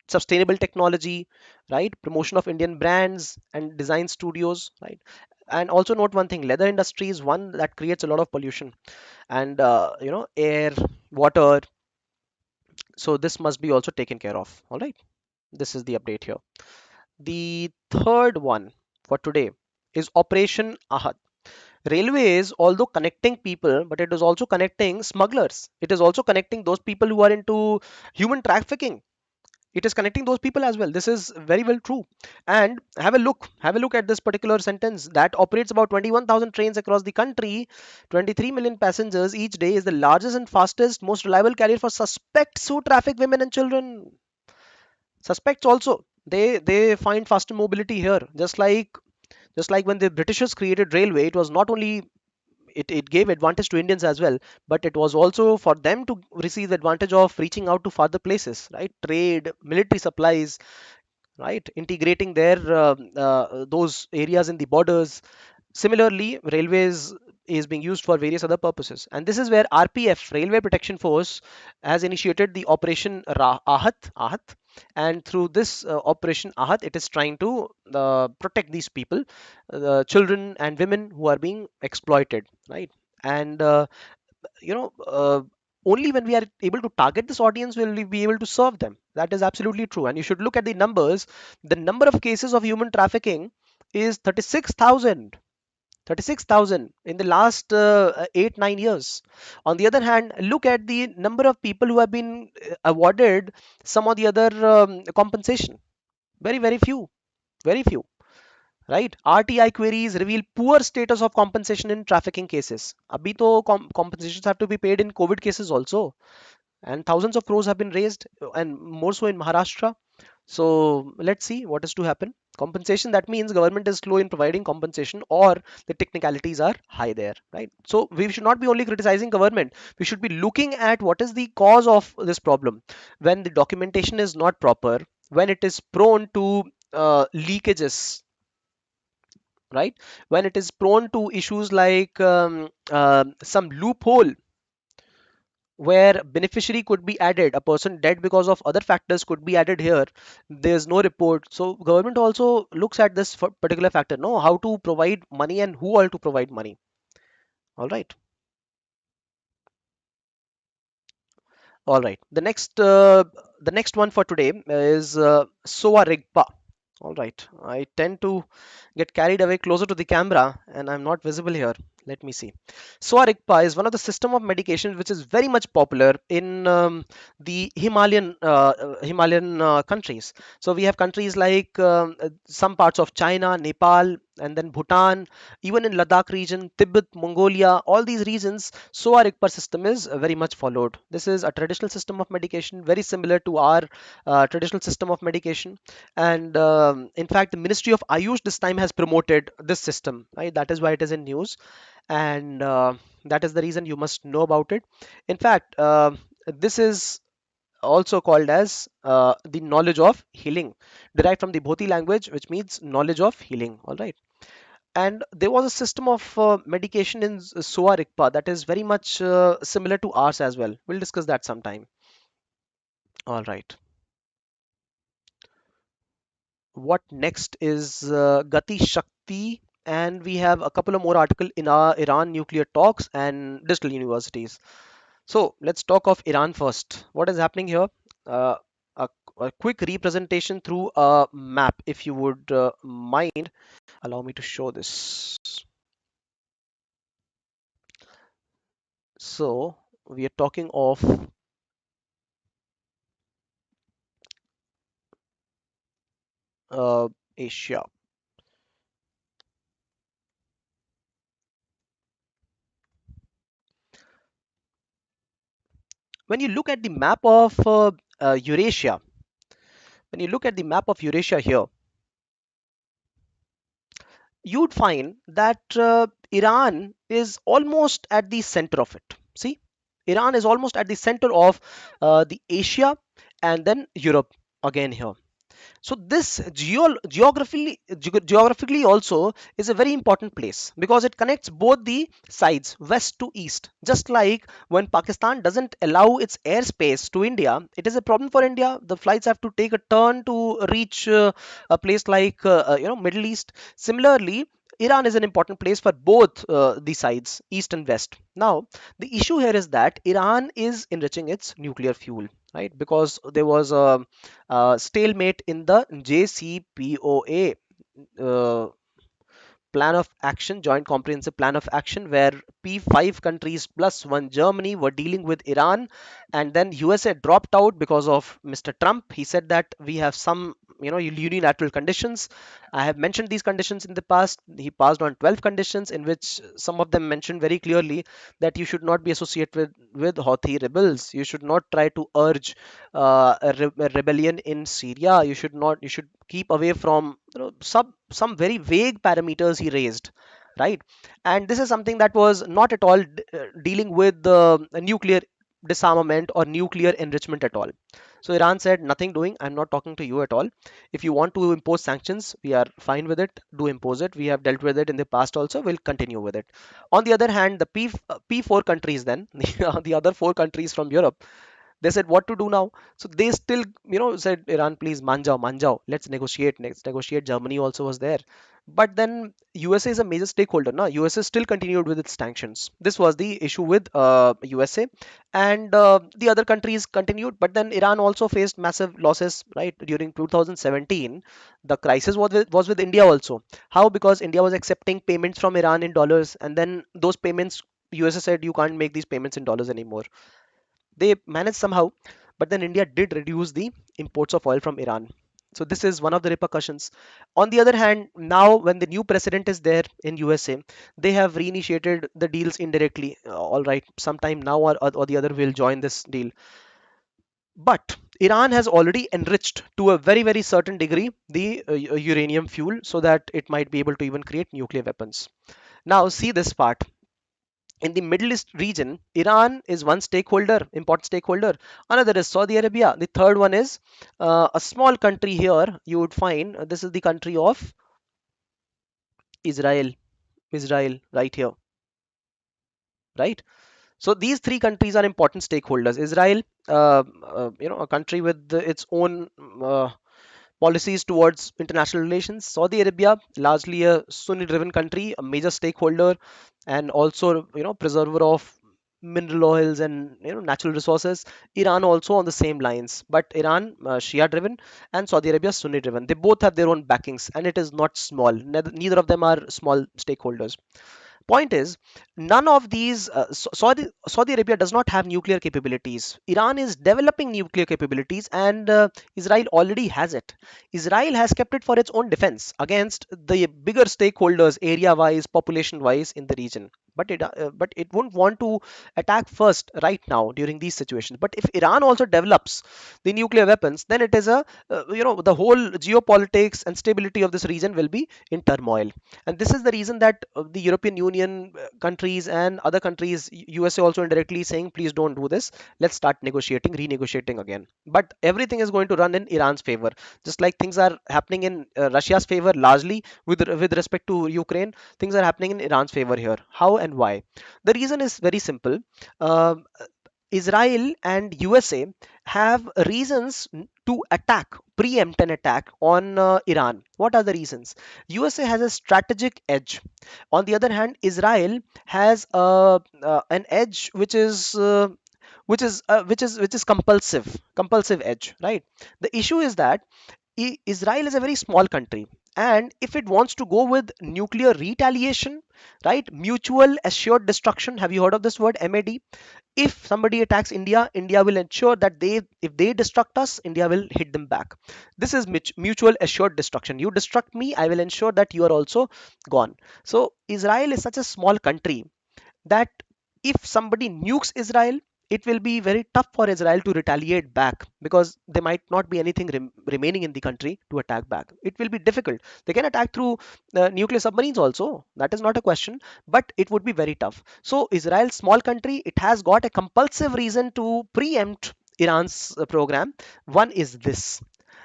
sustainable technology, right? Promotion of Indian brands and design studios, right? And also note one thing, leather industry is one that creates a lot of pollution and air, water. So this must be also taken care of. All right. This is the update here. The third one for today is Operation Ahad. Railways, although connecting people, but it is also connecting smugglers. It is also connecting those people who are into human trafficking. It is connecting those people as well. This is very well true. And have a look at this particular sentence that operates about 21,000 trains across the country, 23 million passengers each day, is the largest and fastest, most reliable carrier for suspects who traffic women and children. Suspects also, they find faster mobility here, just like when the Britishers created railway, it was not only it gave advantage to Indians as well, but it was also for them to receive the advantage of reaching out to farther places, right? Trade, military supplies, right? Integrating their those areas in the borders. Similarly, railways is being used for various other purposes. And this is where RPF, Railway Protection Force, has initiated the Operation AAHT. And through this Operation AAHT, it is trying to protect these people, the children and women who are being exploited, right? And you know, only when we are able to target this audience will we be able to serve them. That is absolutely true. And you should look at the numbers. The number of cases of human trafficking is 36,000. 36,000 in the last 8 9 years. On the other hand, look at the number of people who have been awarded some or the other compensation. Very, very few. Very few. Right? RTI queries reveal poor status of compensation in trafficking cases. Abhi to compensations have to be paid in COVID cases also, and thousands of crores have been raised, and more so in Maharashtra. So let's see what is to happen. Compensation, that means government is slow in providing compensation, or the technicalities are high there, right? So we should not be only criticizing government. We should be looking at what is the cause of this problem. When the documentation is not proper, when it is prone to leakages, right? When it is prone to issues like some loophole where beneficiary could be added, a person dead because of other factors could be added here, there's no report. So government also looks at this particular factor, no, how to provide money and who all to provide money. All right. All right. The next one for today is Sowa-Rigpa. All right. I tend to get carried away closer to the camera and I'm not visible here. Let me see. Sowa-Rigpa is one of the system of medications which is very much popular in the Himalayan countries. So we have countries like some parts of China, Nepal, and then Bhutan, even in Ladakh region, Tibet, Mongolia, all these regions, Sowa-Rigpa system is very much followed. This is a traditional system of medication, very similar to our traditional system of medication. And in fact, the Ministry of Ayush this time has promoted this system, right? That is why it is in news, and that is the reason you must know about it. In fact, this is also called as the knowledge of healing, derived from the Bhoti language, which means knowledge of healing. All right. And there was a system of medication in Sowa-Rigpa that is very much similar to ours as well. We'll discuss that sometime. All right. What next is Gati, Shakti, and we have a couple of more articles in our Iran nuclear talks and digital universities. So let's talk of Iran first. What is happening here? Uh, a, a quick representation through a map, if you would mind. Allow me to show this. So we are talking of Asia. When you look at the map of Eurasia, when you look at the map of Eurasia here, you'd find that Iran is almost at the center of it. See, Iran is almost at the center of the Asia and then Europe again here. So this geographically also is a very important place because it connects both the sides, west to east. Just like when Pakistan doesn't allow its airspace to India, it is a problem for India. The flights have to take a turn to reach a place like Middle East. Similarly, Iran is an important place for both the sides, east and west. Now, the issue here is that Iran is enriching its nuclear fuel, right? Because there was a stalemate in the JCPOA uh, plan of action, joint comprehensive plan of action, where P5 countries plus one Germany were dealing with Iran, and then USA dropped out because of Mr. Trump. He said that we have some, unilateral conditions. I have mentioned these conditions in the past. He passed on 12 conditions, in which some of them mentioned very clearly that you should not be associated with Houthi rebels. You should not try to urge a rebellion in Syria. You should keep away from some very vague parameters he raised, right? And this is something that was not at all dealing with the nuclear disarmament or nuclear enrichment at all. So Iran said, nothing doing. I'm not talking to you at all. If you want to impose sanctions, we are fine with it. Do impose it. We have dealt with it in the past also. We'll continue with it. On the other hand, the P4 countries then, the other four countries from Europe, they said what to do now. So they still, said, Iran, please manjao, let's negotiate. Germany also was there. But then USA is a major stakeholder. Now USA still continued with its sanctions. This was the issue with USA, and the other countries continued. But then Iran also faced massive losses, right? During 2017, the crisis was with India also. How? Because India was accepting payments from Iran in dollars, and then those payments, USA said you can't make these payments in dollars anymore. They managed somehow, but then India did reduce the imports of oil from Iran. So this is one of the repercussions. On the other hand, now when the new president is there in USA, they have reinitiated the deals indirectly. All right, sometime now or the other will join this deal. But Iran has already enriched to a very, very certain degree the uranium fuel so that it might be able to even create nuclear weapons. Now, see this part. In the Middle East region, Iran is one stakeholder, important stakeholder. Another is Saudi Arabia. The third one is a small country here. You would find this is the country of Israel. Israel, right here, right? So these three countries are important stakeholders. Israel, a country with its own policies towards international relations. Saudi Arabia, largely a Sunni-driven country, a major stakeholder, and also preserver of mineral oils and natural resources. Iran also on the same lines, but Iran Shia-driven and Saudi Arabia Sunni-driven. They both have their own backings, and it is not small. Neither of them are small stakeholders. Point is, none of these Saudi Arabia does not have nuclear capabilities. Iran is developing nuclear capabilities, and Israel already has it. Israel has kept it for its own defense against the bigger stakeholders, area wise, population wise, in the region. But it wouldn't want to attack first right now during these situations. But if Iran also develops the nuclear weapons, then it is the whole geopolitics and stability of this region will be in turmoil. And this is the reason that the European Union countries and other countries, USA also indirectly saying, please don't do this. Let's start renegotiating again. But everything is going to run in Iran's favor, just like things are happening in Russia's favor largely with respect to Ukraine. Things are happening in Iran's favor here. How and why? The reason is very simple. Um Israel and USA have reasons to attack, preempt an attack on Iran. What are the reasons? USA has a strategic edge. On the other hand, Israel has an edge which is compulsive edge, right? The issue is that Israel is a very small country, and if it wants to go with nuclear retaliation, right, mutual assured destruction. Have you heard of this word, MAD? If somebody attacks India, India will ensure that if they destruct us, India will hit them back. This is mutual assured destruction. You destruct me, I will ensure that you are also gone. So Israel is such a small country that if somebody nukes Israel, it will be very tough for Israel to retaliate back, because there might not be anything remaining in the country to attack back. It will be difficult. They can attack through nuclear submarines also. That is not a question, but it would be very tough. So Israel, small country, it has got a compulsive reason to preempt Iran's program. One is this.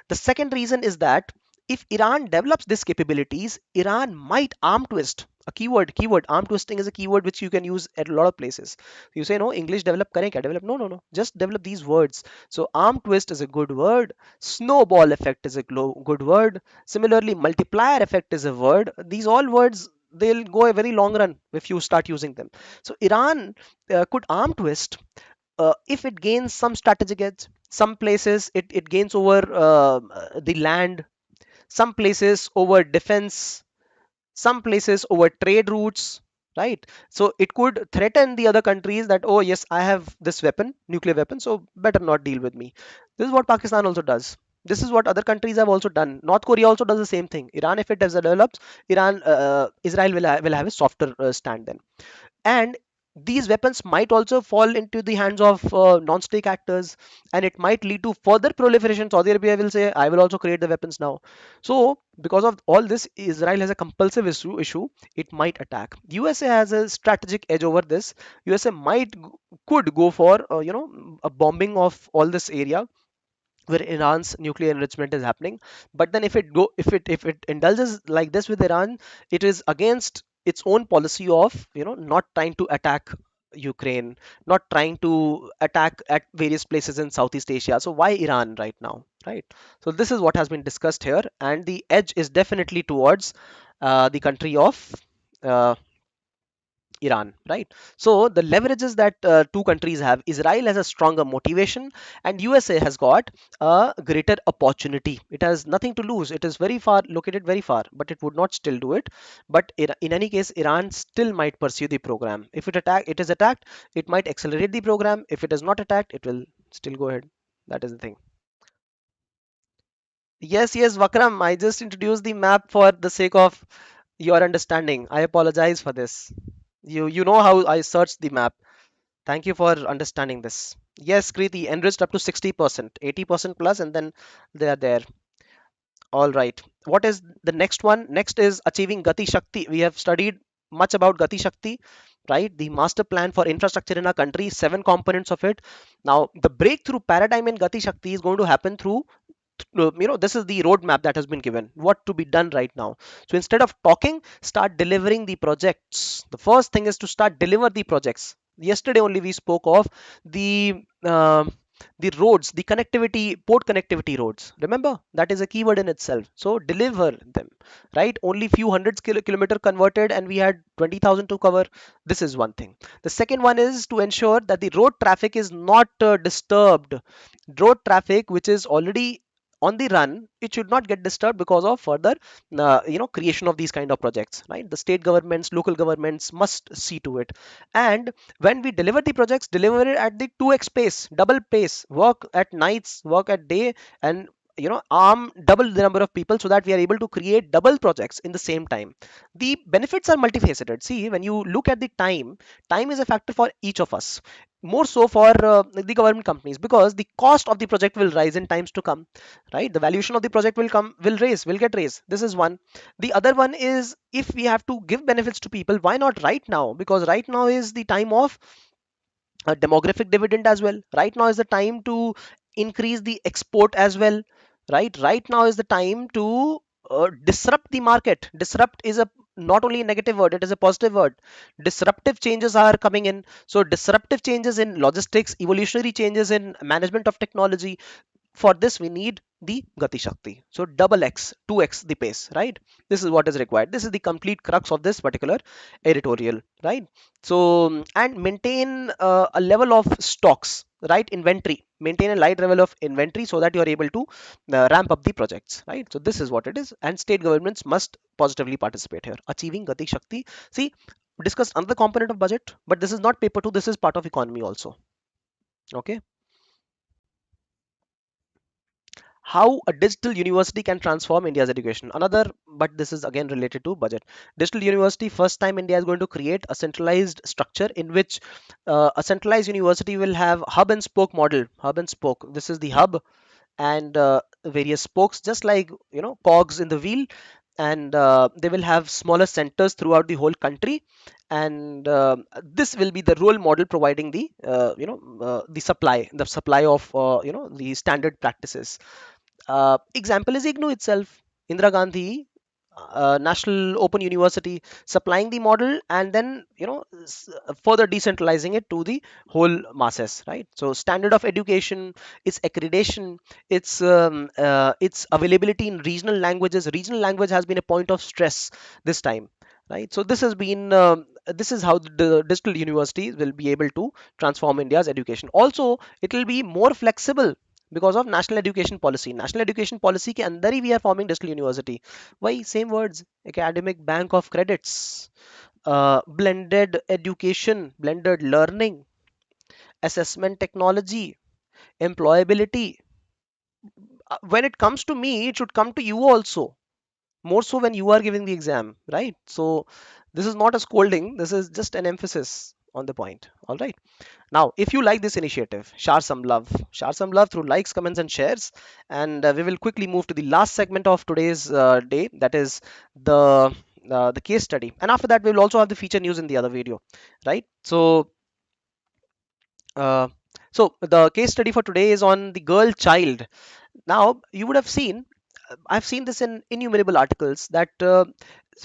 The second reason is that if Iran develops these capabilities, Iran might arm twist. A keyword, arm twisting is a keyword which you can use at a lot of places. You say, no, English develop, correct, develop. No, no, no. Just develop these words. So arm twist is a good word. Snowball effect is a good word. Similarly, multiplier effect is a word. These all words, they'll go a very long run if you start using them. So Iran could arm twist if it gains some strategic edge. Some places it gains over the land, some places over defense, some places over trade routes, right? So it could threaten the other countries that, oh yes, I have this weapon, nuclear weapon, so better not deal with me. This is what Pakistan also does. This is what other countries have also done. North Korea also does the same thing. Iran, if it develops, Israel will have a softer stand then. And these weapons might also fall into the hands of non-state actors, and it might lead to further proliferation. Saudi Arabia will say, I will also create the weapons now. So because of all this, Israel has a compulsive issue. It might attack. USA has a strategic edge over this. USA could go for a bombing of all this area where Iran's nuclear enrichment is happening. But then if it indulges like this with Iran, it is against its own policy of not trying to attack Ukraine, not trying to attack at various places in Southeast Asia. So why Iran right now, right? So this is what has been discussed here, and the edge is definitely towards the country of uh, Iran, right? So the leverages that two countries have, Israel has a stronger motivation, and USA has got a greater opportunity. It has nothing to lose. It is very far, located very far, but it would not still do it. But in any case, Iran still might pursue the program. If it is attacked, it might accelerate the program. If it is not attacked, it will still go ahead. That is the thing. Yes, yes, Vakram. I just introduced the map for the sake of your understanding. I apologize for this. You know how I searched the map. Thank you for understanding this. Yes, Kriti, enriched up to 60%, 80% plus, and then they are there. All right. What is the next one? Next is achieving Gati Shakti. We have studied much about Gati Shakti, right? The master plan for infrastructure in our country, seven components of it. Now, the breakthrough paradigm in Gati Shakti is going to happen through this is the roadmap that has been given, what to be done right now. So instead of talking, start delivering the projects. The first thing is to start deliver the projects. Yesterday only we spoke of the roads, the connectivity, port connectivity roads. Remember, that is a keyword in itself. So deliver them, right? Only few hundreds kilometer converted, and we had 20,000 to cover. This is one thing. The second one is to ensure that the road traffic is not disturbed. Road traffic which is already on the run, it should not get disturbed because of further creation of these kind of projects, right? The state governments, local governments must see to it. And when we deliver the projects, deliver it at the 2x pace, double pace, work at nights, work at day, and arm double the number of people so that we are able to create double projects in the same time. The benefits are multifaceted. See, when you look at the time is a factor for each of us, more so for the government companies, because the cost of the project will rise in times to come, right? The valuation of the project will get raised. This is one. The other one is, if we have to give benefits to people, why not right now? Because right now is the time of a demographic dividend as well. Right now is the time to increase the export as well, right now is the time to disrupt the market. Disrupt is a not only a negative word, it is a positive word. Disruptive changes are coming in. So disruptive changes in logistics, evolutionary changes in management of technology. For this we need the Gati Shakti. So double X, 2x the pace, right? This is what is required. This is the complete crux of this particular editorial, right? So, and maintain a level of stocks, right? Inventory. Maintain a light level of inventory so that you are able to ramp up the projects, right? So this is what it is. And state governments must positively participate here. Achieving Gati Shakti. See, discussed another component of budget, but this is not paper two. This is part of economy also. Okay. How a digital university can transform India's education. Another, but this is again related to budget. Digital university, first time India is going to create a centralized structure in which a centralized university will have hub and spoke model. Hub and spoke. This is the hub, and various spokes, just like cogs in the wheel. And they will have smaller centers throughout the whole country, and this will be the role model providing the supply of the standard practices. Example is IGNOU itself, Indira Gandhi National Open University, supplying the model, and then further decentralizing it to the whole masses, right? So standard of education, its accreditation, its availability in regional languages. Regional language has been a point of stress this time, right? So this is how the digital universities will be able to transform India's education. Also, it will be more flexible because of national education policy. National education policy के अंदर ही we are forming digital university. Why? Same words. Academic bank of credits, blended education, blended learning, assessment technology, employability. When it comes to me, it should come to you also. More so when you are giving the exam, right? So this is not a scolding. This is just an emphasis. on the point. All right. Now, if you like this initiative, share some love through likes, comments, and shares. And we will quickly move to the last segment of today's day, that is the case study. And after that, we will also have the feature news in the other video, right? Uh, so the case study for today is on the girl child. Now, you would have seen, I've seen this in innumerable articles that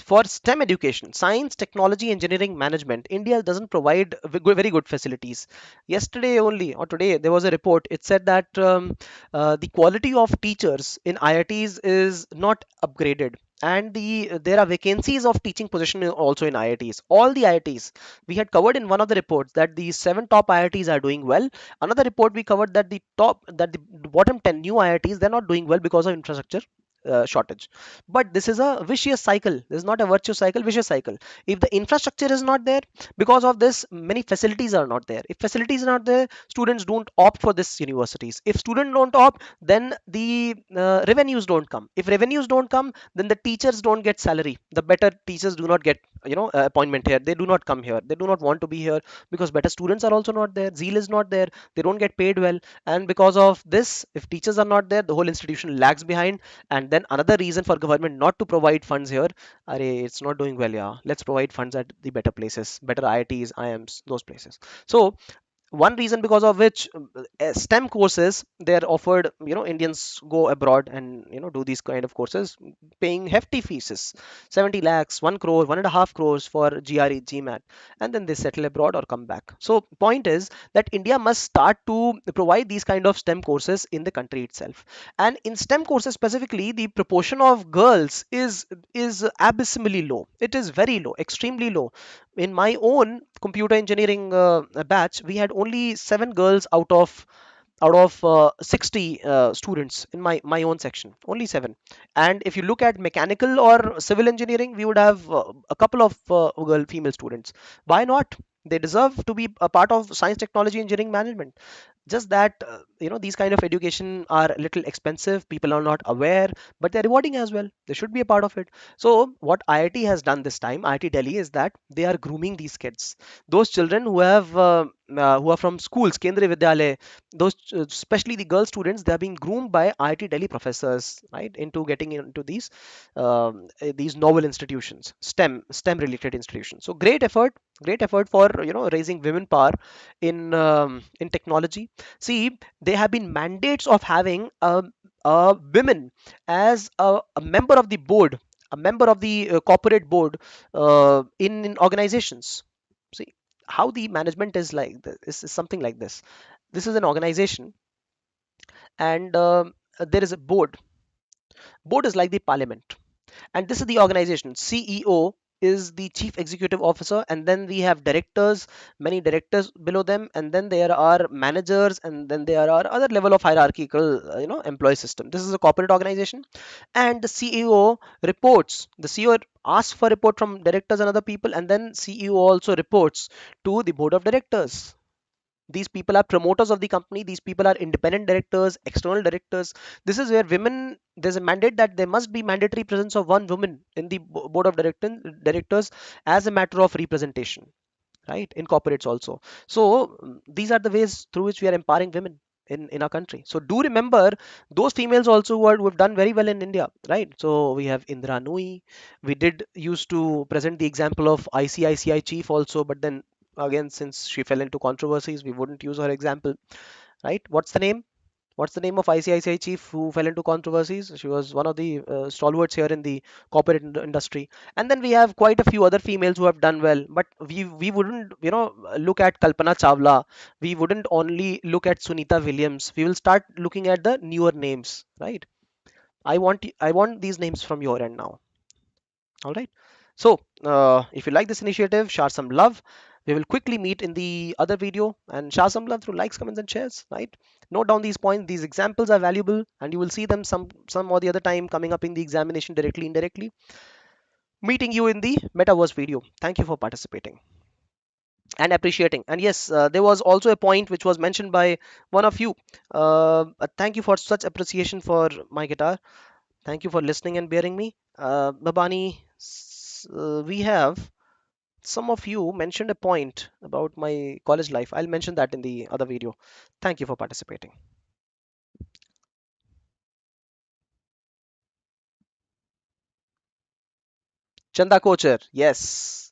for STEM education, science, technology, engineering, management, India doesn't provide very good facilities. Yesterday only, or today, there was a report. It said that the quality of teachers in IITs is not upgraded. And there are vacancies of teaching position also in IITs. All the IITs we had covered in one of the reports that the seven top IITs are doing well. Another report we covered that the bottom 10 new IITs, they're not doing well because of infrastructure shortage. But this is a vicious cycle. This is not a virtuous cycle, vicious cycle. If the infrastructure is not there, because of this, many facilities are not there. If facilities are not there, students don't opt for this universities. If students don't opt, then the revenues don't come. If revenues don't come, then the teachers don't get salary. The better teachers do not get appointment here. They do not come here. They do not want to be here because better students are also not there. Zeal is not there. They don't get paid well. And because of this, if teachers are not there, the whole institution lags behind. And then another reason for government not to provide funds here, it's not doing well. Yeah, let's provide funds at the better places, better IITs, IIMs, those places. So one reason because of which STEM courses, they're offered, Indians go abroad and do these kind of courses, paying hefty fees, 70 lakhs, 1 crore, 1.5 crores for GRE, GMAT, and then they settle abroad or come back. So point is that India must start to provide these kind of STEM courses in the country itself. And in STEM courses specifically, the proportion of girls is abysmally low. It is very low, extremely low. In my own computer engineering batch, we had only 7 girls out of 60 students in my own section, only 7. And if you look at mechanical or civil engineering, we would have a couple of girl female students. Why not? They deserve to be a part of science, technology, engineering, management. Just that these kind of education are a little expensive, people are not aware, but they're rewarding as well. They should be a part of it. So what IIT has done this time, IIT Delhi, is that they are grooming these kids, those children who are from schools, Kendriya Vidyalaya, those especially the girl students, they are being groomed by IIT Delhi professors, right, into getting into these novel institutions, STEM related institutions. So great effort for raising women power in technology. See, there have been mandates of having women as a member of the board, a member of the corporate board in organizations. See how the management is like this, is something like this. This is an organization, and there is a board. Board is like the parliament, and this is the organization. CEO is the chief executive officer, and then we have directors, many directors below them, and then there are managers, and then there are other level of hierarchical employee system. This is a corporate organization, and the CEO reports. The CEO asks for report from directors and other people, and then CEO also reports to the board of directors. These people are promoters of the company. These people are independent directors, external directors. This is where women, there's a mandate that there must be mandatory presence of one woman in the board of directors as a matter of representation, right, in corporates also. So these are the ways through which we are empowering women in our country. So do remember those females also who have done very well in India, right? So we have Indradhanush. We did used to present the example of ICICI chief also, but then again, since she fell into controversies, we wouldn't use her example, right? What's the name of ICICI chief who fell into controversies? She was one of the stalwarts here in the corporate industry. And then we have quite a few other females who have done well, but we wouldn't look at Kalpana Chawla. We wouldn't only look at Sunita Williams. We will start looking at the newer names, right? I want these names from your end now. All right. So if you like this initiative, share some love. We will quickly meet in the other video, and share some love through likes, comments, and shares. Right. Note down these points. These examples are valuable, and you will see them some or the other time coming up in the examination directly, indirectly. Meeting you in the Metaverse video. Thank you for participating and appreciating. And yes, there was also a point which was mentioned by one of you. Thank you for such appreciation for my guitar. Thank you for listening and bearing me. Babani, we have Some of you mentioned a point about my college life. I'll mention that in the other video. Thank you for participating. Chanda Kocher, yes.